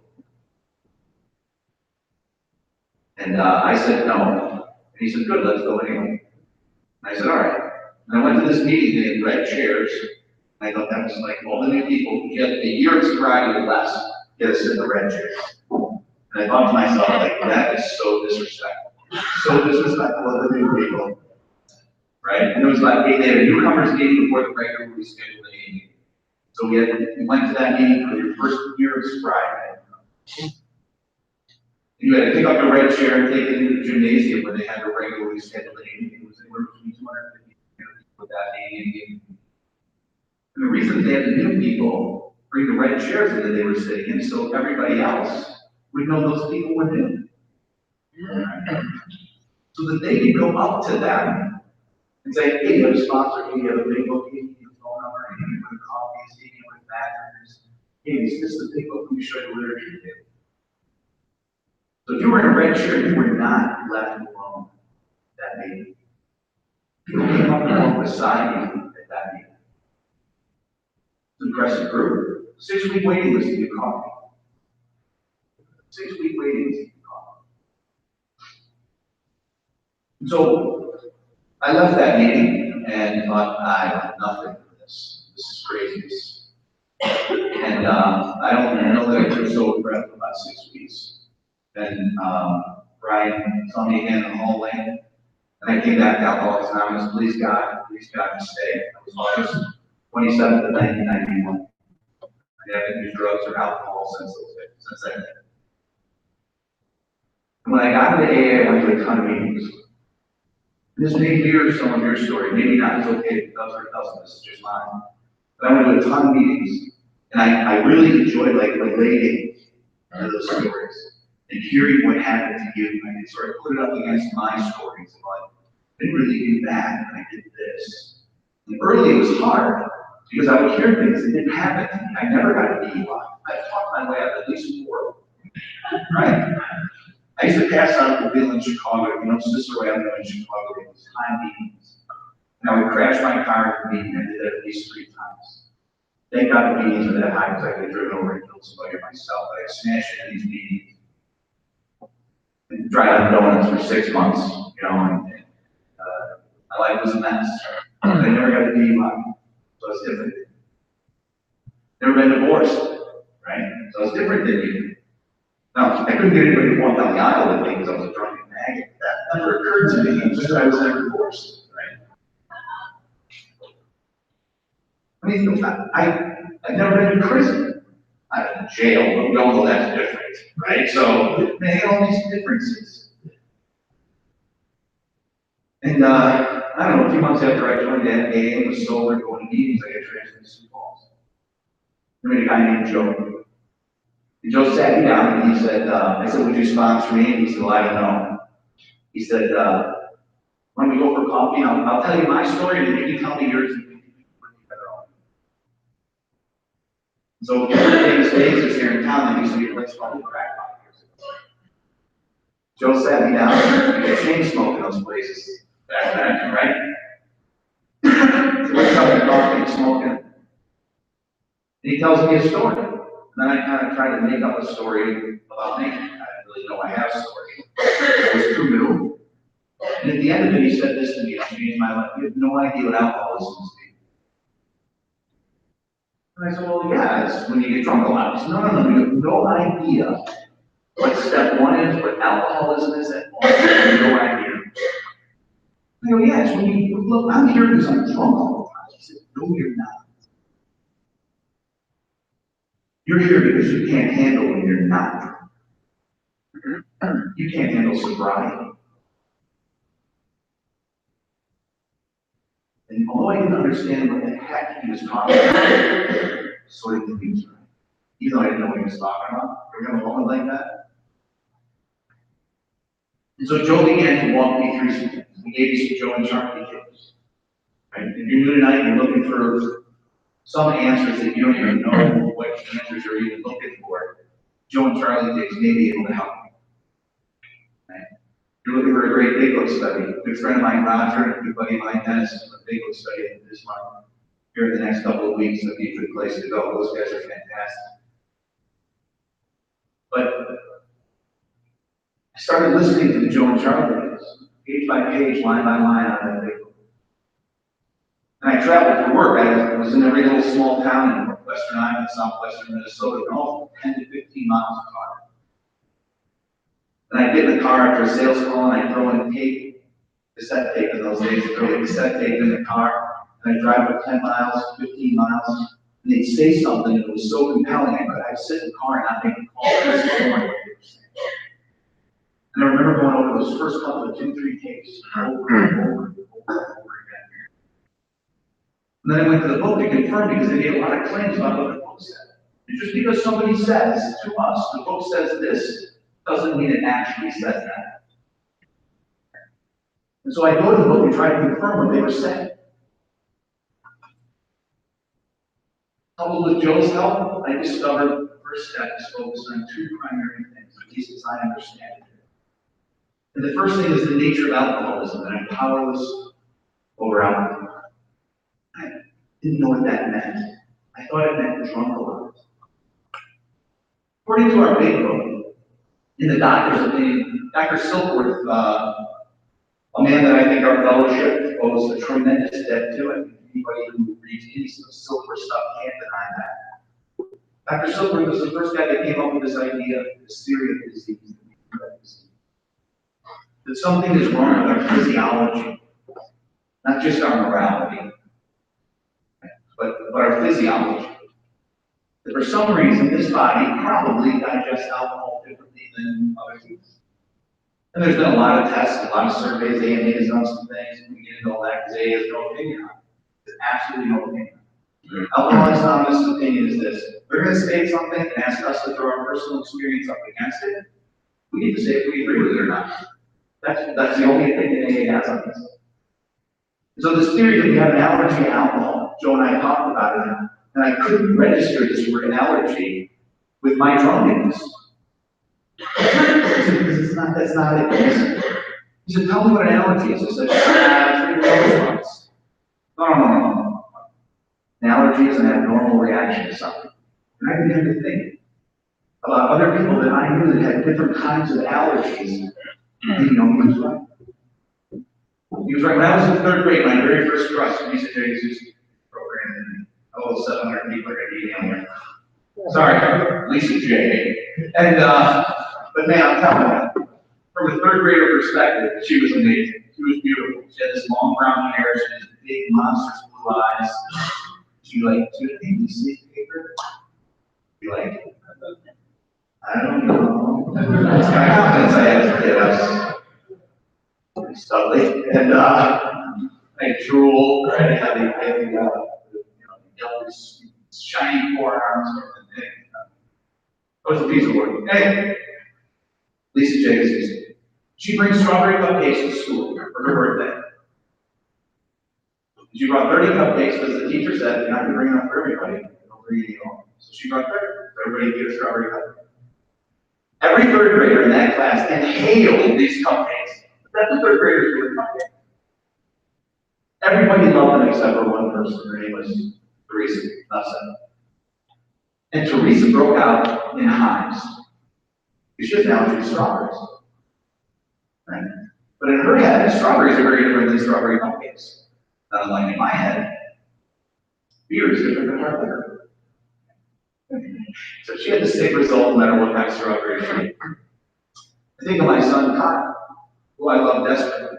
And I said no. And he said, good, let's go anyway. And I said, all right. And I went to this meeting, they had red chairs. And I thought that was like all the new people. You had a year of sobriety or less, you had to sit in the red chairs. And I thought to myself, like, that is so disrespectful. So disrespectful of the new people. Right? And it was like, hey, they had a newcomers meeting before the regularly scheduled meeting. So we went to that meeting for your first year of sobriety. You had to pick up a red chair and take it into the gymnasium where they had a regularly scheduled meeting. It was anywhere between 250 with that meeting. And the reason they had the new people bring the red chairs in that they were sitting in, so everybody else would know those people were new. So that they could go up to them and say, hey, you have a sponsor, hey, you have a big book, hey, you have a phone number, hey, you have coffee, hey, you have bathrooms, hey, is this the big book we show you literature to? So if you were in a red chair, you were not left alone at that meeting. People came up and walked beside you at that meeting. It's an impressive group. 6-week waiting list to get coffee. 6-week waiting list to get coffee. So I left that meeting and thought, I have nothing for this. This is craziness. And I don't know that I took so breath for about 6 weeks. Then Brian saw me again in the hallway, and I came back to Alcoholics Anonymous. Please God to stay. That was August 27th of 1991. I haven't used drugs or alcohol since then. And when I got into AA, I went to a ton of meetings. This may mirror some of your story, maybe not, it's okay if it does or it doesn't, this is just mine. But I went to a ton of meetings, and I really enjoyed like relating to those stories and hearing what happened to you. I could sort of put it up against my stories, like, I didn't really do that, and I did this. And early it was hard, because I would hear things that didn't happen to me. I never got a DUI. I talked my way out of at least 4. Right? I used to pass out the bill in Chicago, Cicero Avenue in Chicago, it was time meetings. And I would crash my car at the meeting, I did that at least 3 times. Thank God the meetings were that high, because I could have driven over and killed somebody or myself, but I smashed in these meetings. And dried out donuts for 6 months, and my life was a mess. I never got a DUI, so it's different. Never been divorced, right? So it's different than you. Now, I couldn't get anybody to walk down the aisle with me because I was a drunken maggot. That never occurred to me until I was never divorced, right? I mean, I've never been in prison. I've been in jail, but we all know that's different, right? So, they had all these differences. And, I don't know, a few months after I joined AA and was sober, going to meetings, I got transferred to Sioux Falls. I met a guy named Joe. And Joe sat me down and he said, I said, would you sponsor me? And he said, well, I don't know. He said, why don't we go for coffee? I'll tell you my story and you can tell me yours and you can work better on. So, famous Days here in town, there used to be a place called the Crack Pot years ago. Joe sat me down, we had chain smoke in those places back then, right? So we're having coffee and smoking. And he tells me a story. And then I kind of try to make up a story about me. I didn't really know I have a story. It was too new. And at the end of it, he said this to me, it changed my life. You have no idea what alcoholism is. And I said, well, yeah, it's when you get drunk a lot. He said, no, you have no idea what step 1 is, what alcoholism is at all. You have no idea. I go, yeah, it's when you, look, I'm here because I'm drunk all the time. He said, no, you're not. You're here because you can't handle when you're not. You can't handle sobriety. And although I didn't understand what the heck he was talking about, sort of confused me. Even though I didn't know what he was talking about. You're gonna moment like that? And so Joe began to walk me through some things. We gave you some Joe and Charlie tips. Right? If you're new tonight, you're looking for some answers that you don't even know what answers you're even looking for. Joe and Charlie tips may be able to help you. Right? You're looking for a great Big Book study. A good friend of mine, Roger, and a good buddy of mine, Dennis, is a Big Book study this month. Here in the next couple of weeks, it'll be a good place to go. Those guys are fantastic. But I started listening to the Joe and Charlie videos, page by page, line by line on that Big Book. And I traveled for work. I was in every little small town in northwestern Iowa, southwestern Minnesota, all 10 to 15 miles apart. And I get in the car after a sales call and I throw in tape, cassette tape in those days, throw the cassette tape in the car, and I drive for 10 miles, 15 miles, and they'd say something that was so compelling, I'd sit in the car and not make a call. I just don't know what they were saying. And I remember going over those first couple of 2-3 tapes over and over and over and over again. And then I went to the book to confirm because they made a lot of claims about what the book said. And just because somebody says to us, the book says this, doesn't mean it actually says that. And so I go to the book and try to confirm what they were saying. Coupled with Joe's help, I discovered the first step is focused on 2 primary things, at least as I understand it. And the first thing is the nature of alcoholism, that I'm powerless over alcohol. I didn't know what that meant. I thought it meant drunk a lot. According to our Big Book, in the doctor's opinion, Dr. Silkworth, a man that I think our fellowship owes a tremendous debt to, and anybody who reads any Silkworth stuff can't deny that. Dr. Silkworth was the first guy that came up with this idea, this theory of disease, that something is wrong with our physiology, not just our morality, but our physiology. That for some reason, this body probably digests alcohol differently than other things. And there's been a lot of tests, a lot of surveys, AMA has done some things, and we get into all that, because AA has no opinion on it. There's absolutely no opinion. Alcoholics Anonymous' opinion is this: they're gonna state something and ask us to throw our personal experience up against it. We need to say if we agree with it or not. That's the only opinion AA has on this. So this theory that we have an allergy to alcohol, Joe and I talked about it, and I couldn't register this word allergy with my drunkenness. Because that's not it. He said, tell me what an allergy is. I said, 3 months. No. An allergy is an abnormal reaction to something. And I began to think about other people that I knew that had different kinds of allergies. And he was right. He was right. When I was in 3rd grade, my very first trust in Lisa J. Jesus program, and 700 people are going to be emailing. Sorry, Lisa J. And, but man, I'm telling you, from a 3rd grader perspective, she was amazing. She was beautiful. She had this long brown hair, she had big monstrous blue eyes. She would have made sleep paper. Be like, I don't know. That's kind of confidence I had as a kid. I was pretty studly. And I drool, right? I had these shiny forearms and thing. It was a piece of work. Anyway, Lisa Jacobs, she brings strawberry cupcakes to school for her birthday. She brought 30 cupcakes because the teacher said, you're not going to bring enough for everybody. Don't bring any home. So she brought 30. Everybody gets a strawberry cupcake. Every 3rd grader in that class inhaled these cupcakes. That's what 3rd graders do with cupcakes. Everybody loved them except for one person. Her name was Teresa Nussel. And Teresa broke out in hives. She has an allergy to strawberries. Right? But in her head, strawberries are very different than strawberry cupcakes. Not unlike in my head, beer is different than hard liquor. So she had the same result no matter what kind of strawberry she ate. I think of my son Kyle, who I love desperately.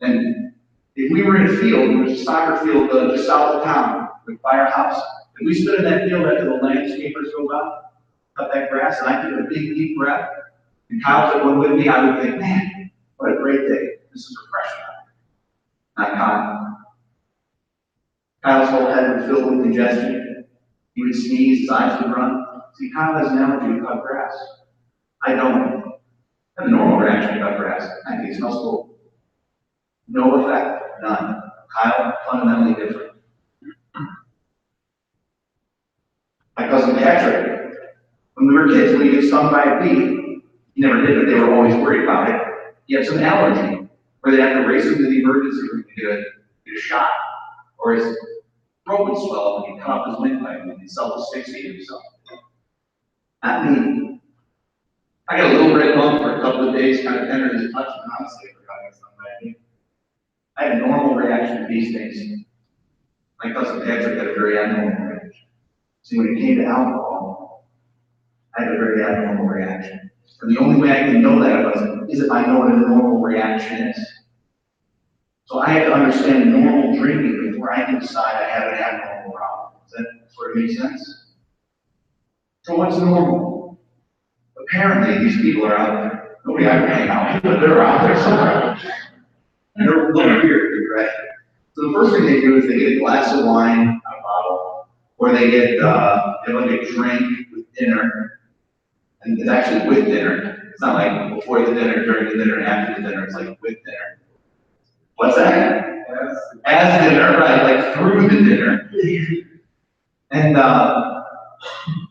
And if we were in a field, there was a soccer field just south of town, by our house, and we stood in that field after the landscapers go by, cut that grass, and I took a big deep breath, and Kyle took one with me, I would think, man, what a great day. This is refreshing. Not Kyle. Kyle's whole head would fill with congestion. He would sneeze, his eyes would run. See, Kyle has an allergy to cut grass. I don't. I have a normal reaction to cut grass. I think it smells cool. No effect, none. Kyle, fundamentally different. My cousin Patrick, when we were kids, when he get stung by a bee, he never did, but they were always worried about it. He had some allergy, where they had to race him to the emergency room to get a shot, or his throat would swell and he'd cut off his windpipe and he'd self-asphyxiate himself. Not me. I got a little red bump for a couple of days, kind of tender as a touch, and honestly, I forgot I stung by a bee. I had a normal reaction to these things. My cousin Patrick had a very abnormal reaction. See, when it came to alcohol, I had a very abnormal reaction. And the only way I can know that is if I know what a normal reaction is. So I had to understand normal drinking before I can decide I have an abnormal problem. Does that sort of make sense? So what's normal? Apparently, these people are out there. Nobody I can hang out with, but they're out there somewhere. And they're a little weird, right? So the first thing they do is they get a glass of wine out of a bottle, or they get like a drink with dinner. And it's actually with dinner. It's not like before the dinner, during the dinner, and after the dinner. It's like with dinner. What's that? As dinner, right? Like through the dinner.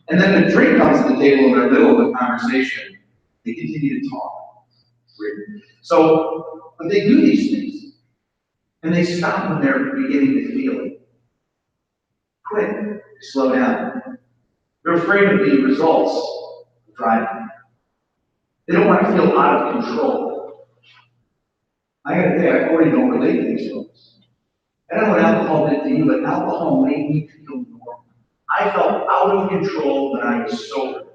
And then the drink comes to the table in the middle of the conversation. They continue to talk. So, but they do these things, and they stop when they're beginning to feel it. Quit. Slow down. They're afraid of the results of driving. They don't want to feel out of control. I gotta say, I already don't relate to these folks. I don't know what alcohol did to you, but alcohol made me feel normal. I felt out of control when I was sober,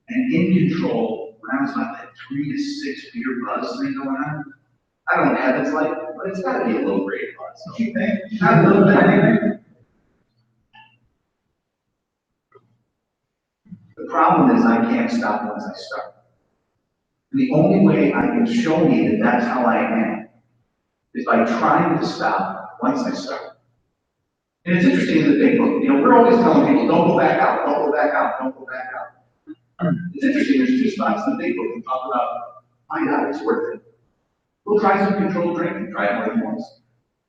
and in control when I was on that 3 to 6 beer buzz thing going on. I don't know what it's like, but it's got to be a low grade buzz, don't you think? Not a little bit anything. The problem is I can't stop once I start. And the only way I can show me that that's how I am is by trying to stop once I start. And it's interesting in the big book, we're always telling people, don't go back out, don't go back out, don't go back out. It's interesting, there's two spots in the big book that talk about, find out it's worth it. We'll try some controlled drinking, try it more than once.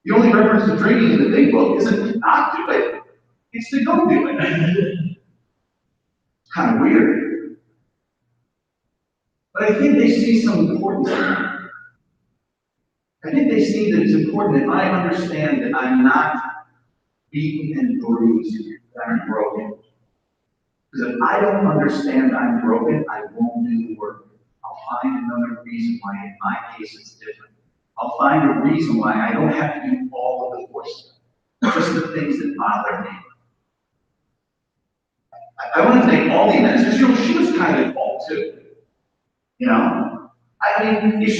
The only reference to drinking in the big book isn't to not do it, it's to go do it. It's kind of weird. But I think they see some importance in it. I think they see that it's important that I understand that I'm not beaten and bruised, that I'm broken. Because if I don't understand I'm broken, I won't do the work. I'll find another reason why in my case it's different. I'll find a reason why I don't have to do all of the course, just the things that bother me. I want to thank all the events, because she was kind of at fault too. I mean, if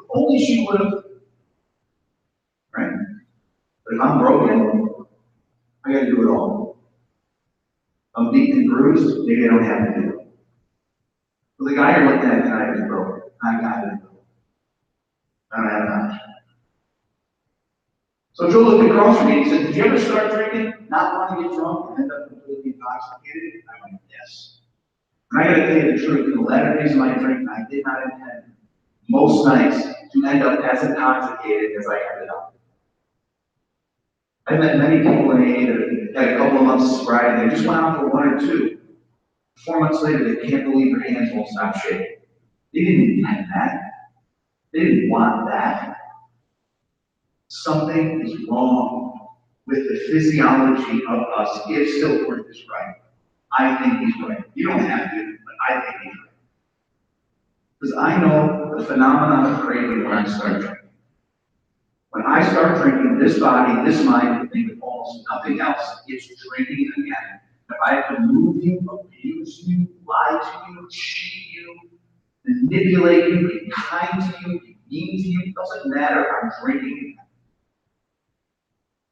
only she would have, right? But if I'm broken, I gotta do it all. I'm beaten and bruised, maybe I don't have to do it. But the guy you're looking at tonight is broken. I got it. I don't have an option. So Joe looked across from me and said, did you ever start drinking, not want to get drunk, and end up completely intoxicated? I went, yes. And I gotta tell you the truth, in the latter days of my drinking, I did not intend most nights to end up as intoxicated as I ended up. I met many people in AA that had a couple of months of sobriety, they just went out for 1 or 2. 4 months later, they can't believe their hands won't stop shaking. They didn't intend that. They didn't want that. Something is wrong with the physiology of us if Silkworth is right. I think he's right. You don't have to, but I think he's right. Because I know the phenomenon of craving when I start drinking. When I start drinking, this body, this mind, will think of almost nothing else. It's drinking again. If I have to move you, abuse you, lie to you, cheat you, manipulate you, be kind to you, be mean to you, it doesn't matter, I'm drinking again.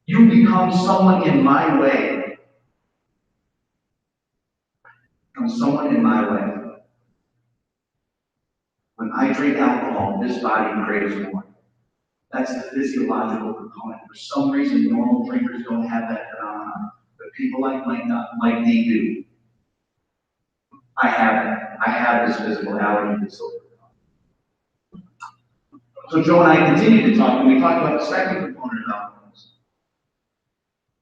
You become someone in my way. Become someone in my way. When I drink alcohol, this body craves more. That's the physiological component. For some reason, normal drinkers don't have that phenomenon, but people like me do. I have it. I have this physical allergy disorder. So Joe and I continued to talk, and we talked about the second component of alcoholism.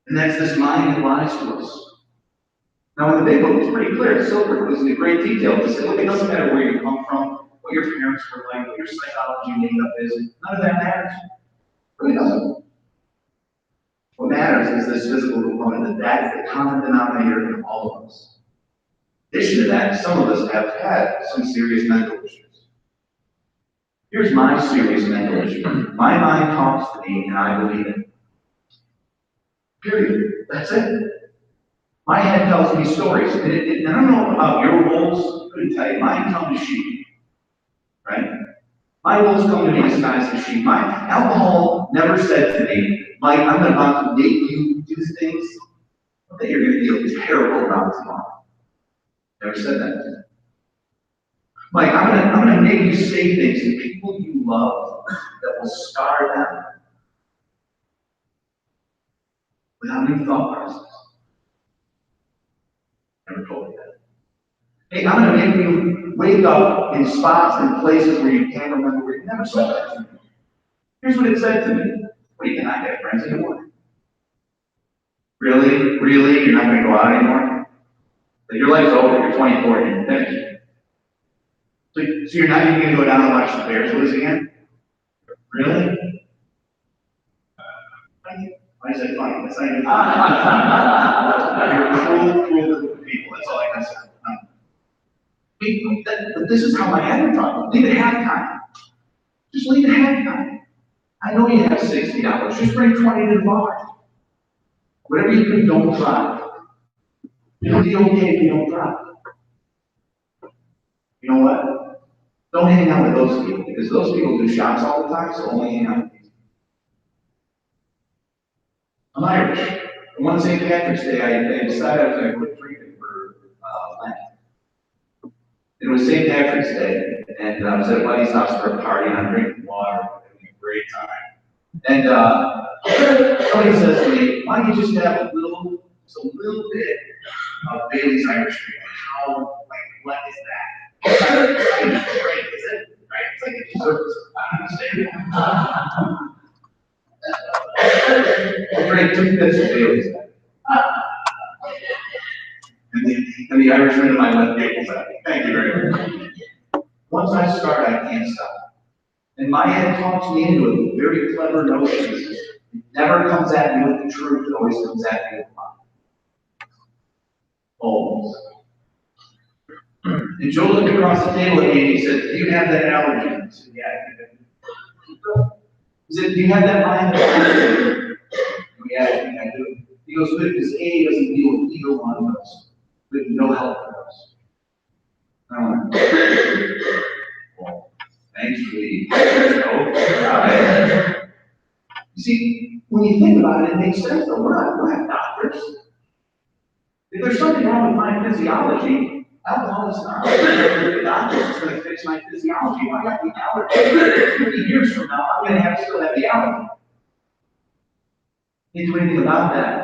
And that's this mind that lies to us. Now, in the big book, it's pretty clear. Silkworth was in great detail to say, look, it doesn't matter where you come from, what your parents were like, what your psychology makeup is. None of that matters. It really doesn't. What matters is this physical component, that's the common denominator in all of us. In addition to that, some of us have had some serious mental issues. Here's my serious mental issue. My mind talks to me, and I believe it. Period. That's it. My head tells me stories, and I don't know about your wolves, I couldn't tell you. Mine come to sheep, right? My wolves come to me disguised as sheep. My alcohol never said to me, Mike, I'm about to make you do things that you're going to feel terrible about tomorrow. Never said that to me. Mike, I'm going to make you say things to people you love that will scar them without any thought process. Never told you that. Hey, I'm going to make you wake up in spots and places where you can't remember where you never said that to me. Here's what it said to me. What, you cannot get friends anymore? Really? Really? You're not going to go out anymore? Like, your life's over. You're 24 and you're finished. So you're not even going to go down and watch the Bears lose again? Really? Why is that funny? That's not even funny. You're cruel group of people. That's all I can say. But this is how my head would talk. Leave it halftime. Just leave it halftime. I know you have $60. Just bring 20 to the bar. Whatever you do, don't drive. It'll be okay if you don't drive. You know what? Don't hang out with those people, because those people do shots all the time, so only hang out with these. I'm Irish. And one St. Patrick's Day, I decided I was going to quit drinking for Lent. It was St. Patrick's Day, and I was at a buddy's house for a party, and I'm drinking water, having a great time. And somebody says to me, why don't you just have a little bit of Bailey's Irish Cream? How, like, what is that? It's great, is it? Right? It's like a dessert. I don't understand. I drank 2 bits of Bailey's. And the Irishman in my left gave was like, thank you very much. Once I start, I can't stop. And my head talks me into it, very clever notions. It never comes at me with the truth, it always comes at me with lies. Always. And Joe looked across the table at me and he said, do you have that allergy? I said, yeah, I do. He said, do you have that mind? Yeah, I think I do. He goes, good, because A doesn't deal with either one of us. With no help for us. Well, thanks for the You see, when you think about it, it makes sense though. We're not doctors. If there's something wrong with my physiology, alcohol is not. The doctor is going to fix my physiology. If I got the allergy, 50 years from now, I'm going to still have the allergy. Can't do anything about that.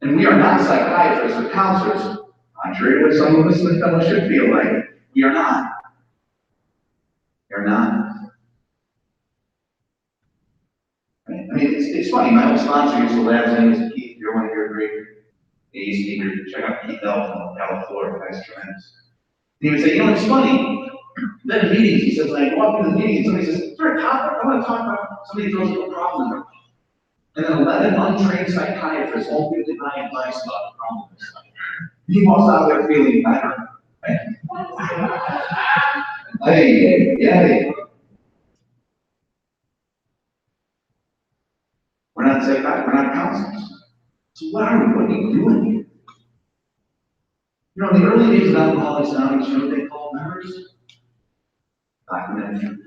And we are not psychiatrists or counselors, contrary to what some of us in the fellowship feel like. We are not. We are not. Right? I mean, it's funny. My old sponsor used to laugh. His name was Keith. You're one of your great AA speakers. Check out Keith Elton, Dallas, Florida. That's tremendous. And he would say, you know, it's funny. Then in meetings, he says, when I walk into the meeting, somebody says, is there a topic I want to talk about? Somebody throws up a problem. And then 11 untrained psychiatrists all give divine advice about the problem. He walks out there feeling better. Hey, yeah. We're not psychiatrists, we're not counselors. So what are we? What are you doing here? You know, in the early days of Alcoholics Anonymous, you know what they called members? Documentary.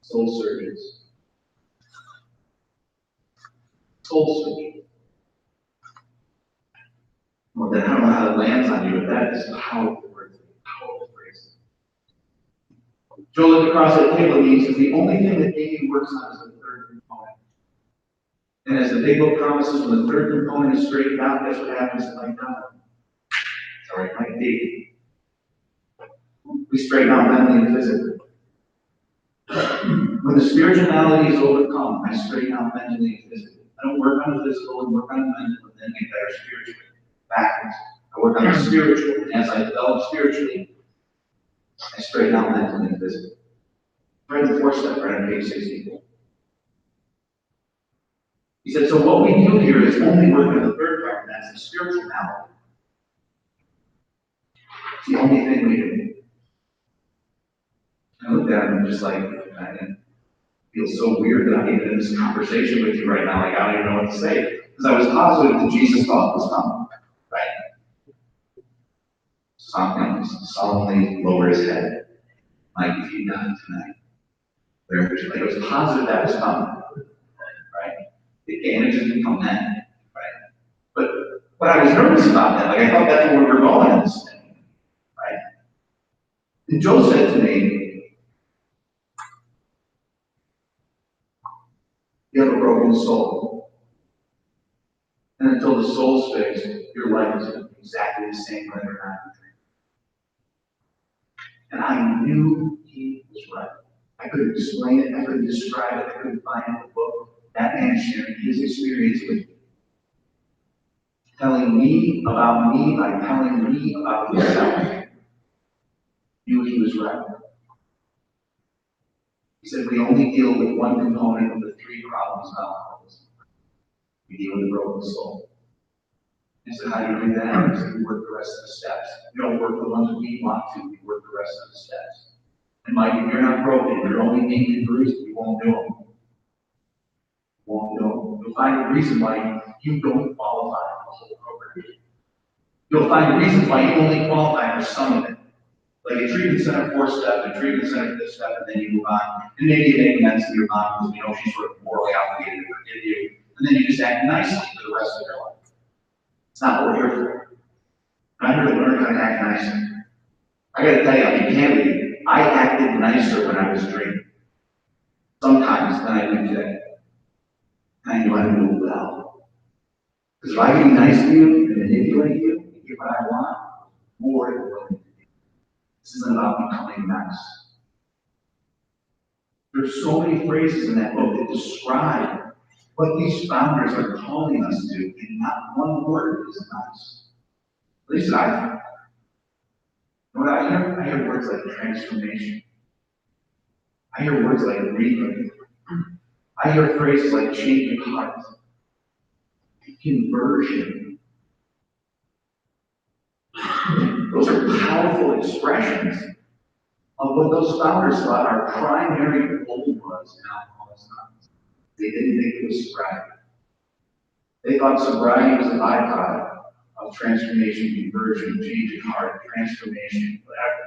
Soul surgeons. Soul surgeons. Well, then I don't know how it lands on you, but that is a powerful word. Powerful phrase. Joe looked across at the table and he says, the only thing that AA works on is the third component. And as the big book promises, when the third component is straightened out, guess what happens to Mike Donovan? Sorry, Mike D. We straighten out mentally and physically. When the spiritual malady is overcome, I straighten out mentally and physically. I don't work on the physical and work on the mental and then get better spiritually. Backwards. I work on the spiritual, and as I develop spiritually, I straighten out mentally and physically. Read the 4-step right on page 64. He said, so what we do here is only work on the third part, and that's the spiritual malady. It's the only thing we do. I looked at him and just like, I feel so weird that I'm even in this conversation with you right now. Like, I don't even know what to say. Because I was positive that Jesus thought was coming. Right? Solemnly lower his head. Like, if you died tonight. Like, I was positive that was coming. Right? And it didn't come then. Right? But I was nervous about that. Like, I thought that's where we were going in this thing. Right? And Joe said to me, you have a broken soul. And until the soul's fixed, your life is exactly the same whether or not you drink. And I knew he was right. I couldn't explain it, I couldn't describe it, I couldn't find it in the book. That man shared his experience with me. Telling me about me by telling me about himself. Knew he was right. He said we only deal with one component of the 3 problems of alcoholism. We deal with the broken soul. He said, how do you do that? He said, we work the rest of the steps. We don't work the ones we want to, we work the rest of the steps. And Mike, if you're not broken, you're only being and bruised, we won't do them. Won't do them. You'll find a reason why you don't qualify for the whole program. You'll find reasons why you only qualify for some of it. Like a treatment center 4-step, a treatment center 5th-step, and then you move on. And maybe you make amends to your mom because you know she's sort of morally obligated to forgive you. And then you just act nicely for the rest of your life. It's not what we're here for. I'm here to learn how to act nicely. I gotta tell you, I mean, candidly, I acted nicer when I was drinking. Sometimes than I do today. I knew I knew well. Because if I can be nice to you and manipulate you and get what I want, more than willing to do. This isn't about becoming nice. There's so many phrases in that book that describe what these founders are calling us to, and not one word is nice. At least I think. What I hear? I hear words like transformation. I hear words like rebirth. I hear phrases like changing hearts, conversion. Those are powerful expressions of what those founders thought our primary goal was in Alcoholics Anonymous. They didn't think it was sobriety. They thought sobriety was a byproduct of transformation, conversion, changing heart, transformation, whatever.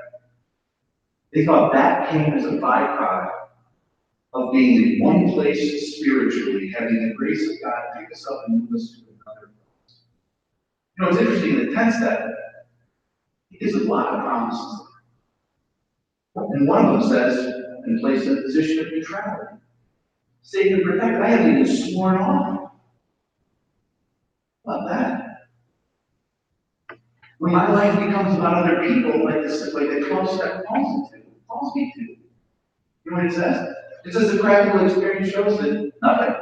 They thought that came as a byproduct of being in one place spiritually, having the grace of God pick us up and move us to another place. You know, it's interesting, the 10th step, it gives a lot of promises. And one of them says, and place in a position of neutrality. Saved and protected. I haven't even sworn off. About that. When my life becomes about other people, like the 12 step calls me to. You know what it says? It says the practical experience shows that nothing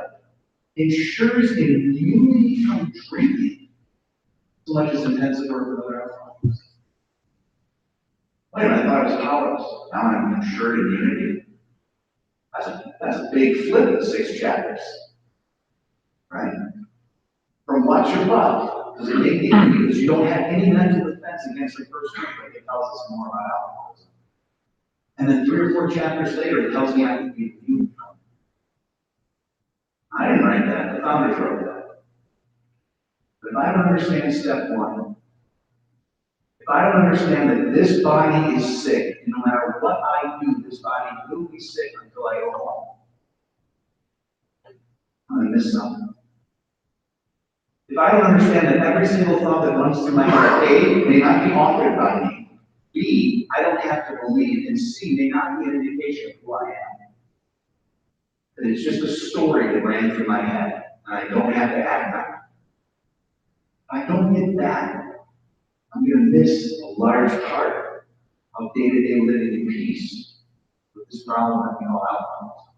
ensures immunity from drinking so much as intensive work with other alcoholics. Wait a minute, I thought I was powerless. Now I'm ensured immunity. That's a big flip in 6 chapters. Right? From watch above, does it make you because you don't have any mental defense against the first drink, like it tells us more about alcoholism. And then 3 or 4 chapters later, it tells me I can be immune from it. I didn't write that, the founders wrote that. But if I don't understand step 1, if I don't understand that this body is sick, and no matter what I do, this body will be sick until I go home, I'm going to miss something. If I don't understand that every single thought that runs through my head, A, may not be authored by me, B, I don't have to believe, and C, may not be an indication of who I am. That it's just a story that ran through my head, and I don't have to act on it. If I don't get that, I'm going to miss a large part of day-to-day living in peace with this problem that we call alcoholism.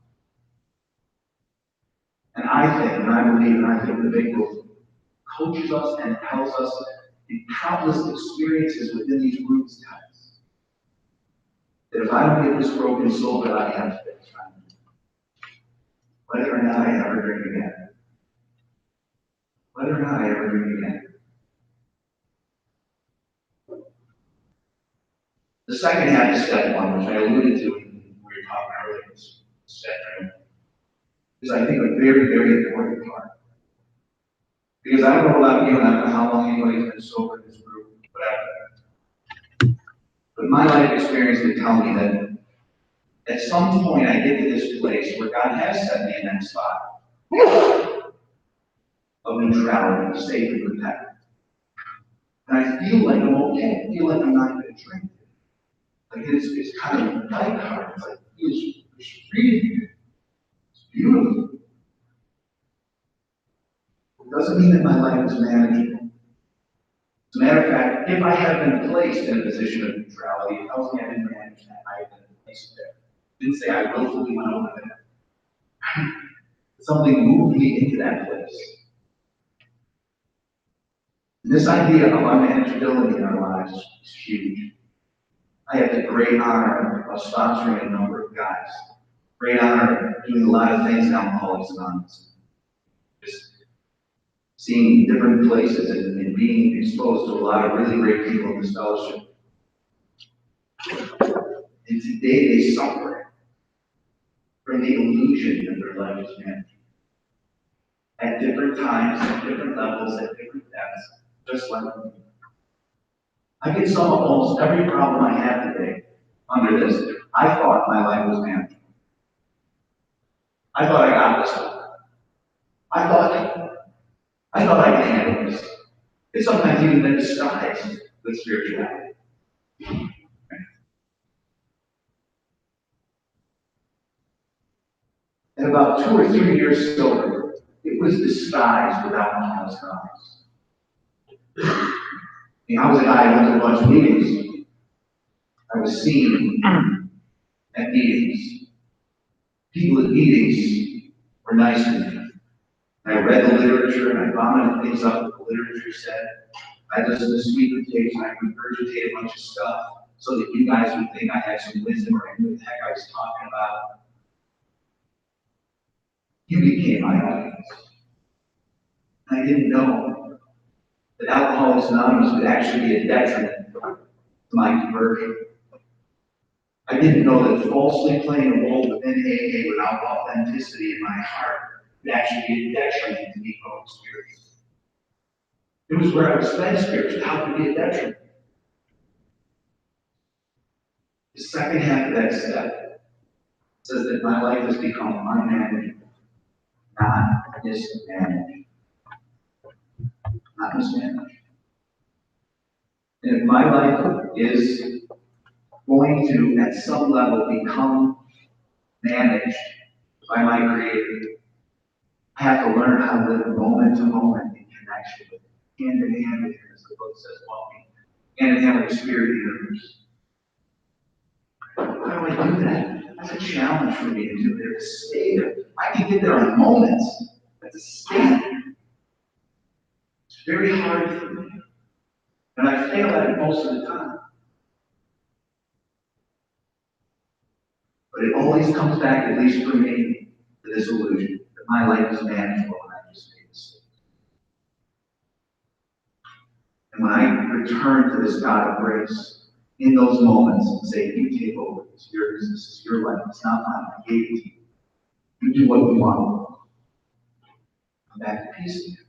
And I think, and I believe, and I think the big book coaches us and helps us in countless experiences within these groups times. That if I don't get this broken soul that I have fixed, whether or not I ever drink again, whether or not I ever drink again. The second half of step 1, which I alluded to when we were talking earlier this afternoon, is I think a very, very important part. Because I don't know about you, and I don't know how long anybody's been sober in this group, whatever. But my life experience would tell me that at some point I get to this place where God has set me in that spot of neutrality, safe and protected. And I feel like I'm okay. I feel like I'm not going to drink. Like it's kind of lighthearted. It's like it feels freedom. It's beautiful. It doesn't mean that my life is manageable. As a matter of fact, if I have been placed in a position of neutrality, it tells me I didn't manage that. I have been placed there. It didn't say I willfully went over there. Something moved me into that place. And this idea of unmanageability in our lives is huge. I have the great honor of sponsoring a number of guys. Great honor of doing a lot of things in Alcoholics Anonymous. Just seeing different places and being exposed to a lot of really great people in this fellowship. And today they suffer from the illusion that their life is managed. At different times, at different levels, at different depths, just like me. I can sum up almost every problem I have today under this. I thought my life was manageable. I thought I got this one. I thought I could handle this. It's sometimes even been disguised with spirituality. And about 2 or 3 years sober, it was disguised with Alcoholics Anonymous. I was a guy who went to a bunch of meetings. I was seen at meetings. People at meetings were nice to me. I read the literature and I vomited things up that the literature said. I listened to sweet tapes and I regurgitated a bunch of stuff so that you guys would think I had some wisdom or I knew what the heck I was talking about. You became my audience. I didn't know that Alcoholics Anonymous would actually be a detriment to my conversion. I didn't know that falsely playing a role within AA without authenticity in my heart would actually be a detriment to me growing spiritually. It was where I was fed spiritually. How could it be a detriment? The second half of that step says that my life has become unmanageable, not mismanaged. Not mismanaged. And if my life is going to, at some level, become managed by my Creator, I have to learn how to live moment to moment in connection with Him, hand in hand with Him, as the book says, walking hand in hand with the Spirit universe. How do I do that? That's a challenge for me to do there, to stay there. I can get there in moments, but to stay there, it's very hard for me. And I fail at it most of the time. But it always comes back, at least for me, to this illusion that my life is manageable and I just make mistakes. And when I return to this God of grace, in those moments, and say, you take over, it's yours, this is your life, it's not mine, I gave it to you. You do what you want. I'm back to peace again.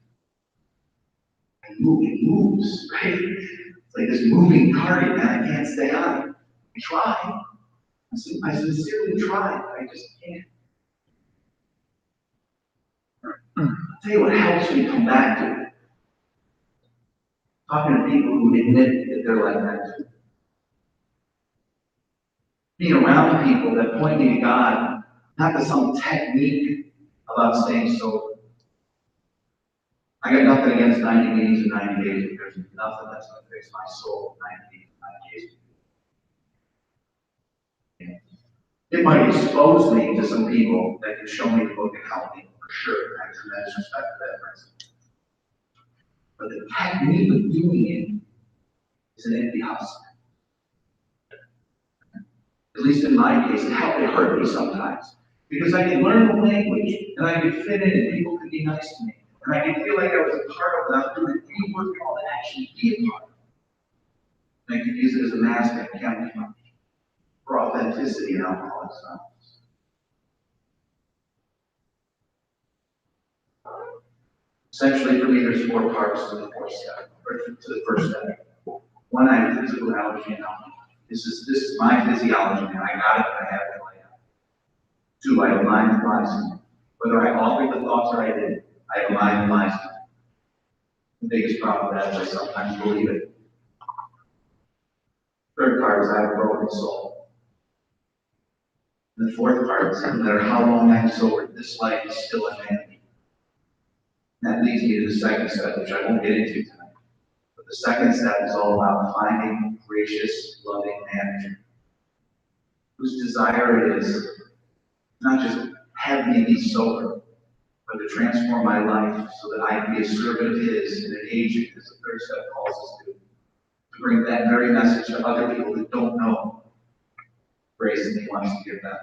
It moves, right? It's like this moving target, and I can't stay on it. I try. I sincerely try, but I just can't. I'll tell you what helps me come back to it. Talking to people who admit that they're like that too. Being around people that point me to God, not to some technique about staying sober. I got nothing against 90 meetings in 90 days, but there's nothing that's going to fix my soul in 90 meetings in 90 days. It might expose me to some people that can show me the book and help me, for sure. I have tremendous respect for that person. But the technique of doing it is an empty house. At least in my case, it hurt me sometimes. Because I could learn the language, and I could fit in, and people could be nice to me. And I could feel like I was a part of it without doing any work at all to actually be a part of it. And I could use it as a mask and camouflage for authenticity in Alcoholics Anonymous. Essentially, for me, there's 4 parts to the first step. One, I have physical allergy and alcohol. This is my physiology, and I got it, and I have it. 2, I have a mind that lies to me. Whether I altered the thoughts or I didn't, I have a mind that lies to me. The biggest problem with that is I sometimes believe it. Third part is I have a broken soul. And the fourth part is no matter how long I'm sober, this life is still in me. That leads me to the second step, which I won't get into tonight. But the second step is all about finding a gracious, loving manager whose desire it is not just have me be sober, but to transform my life so that I can be a servant of His and an agent, as the third step calls us to bring that very message to other people that don't know grace and He wants to give them.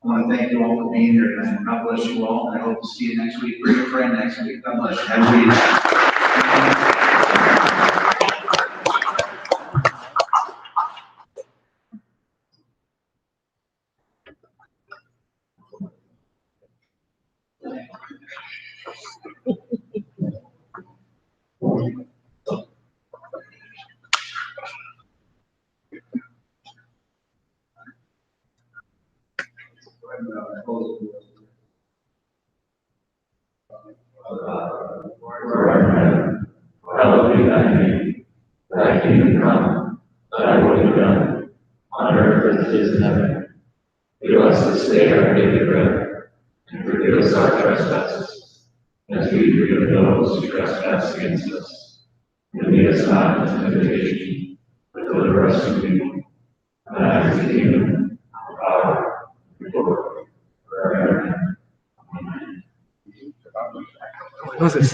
I want to thank you all for being here tonight. God bless you all, and I hope to see you next week. Bring a friend next week. God bless you. Have a good evening. Hallowed be thy name. Thy kingdom come, thy will be done, on earth as it is in heaven. Give us this day our daily bread, as we forgive those who trespass against us. And lead us not into temptation, but deliver us from evil. For thine is the kingdom, the power, and the glory, forever. Amen. What was this?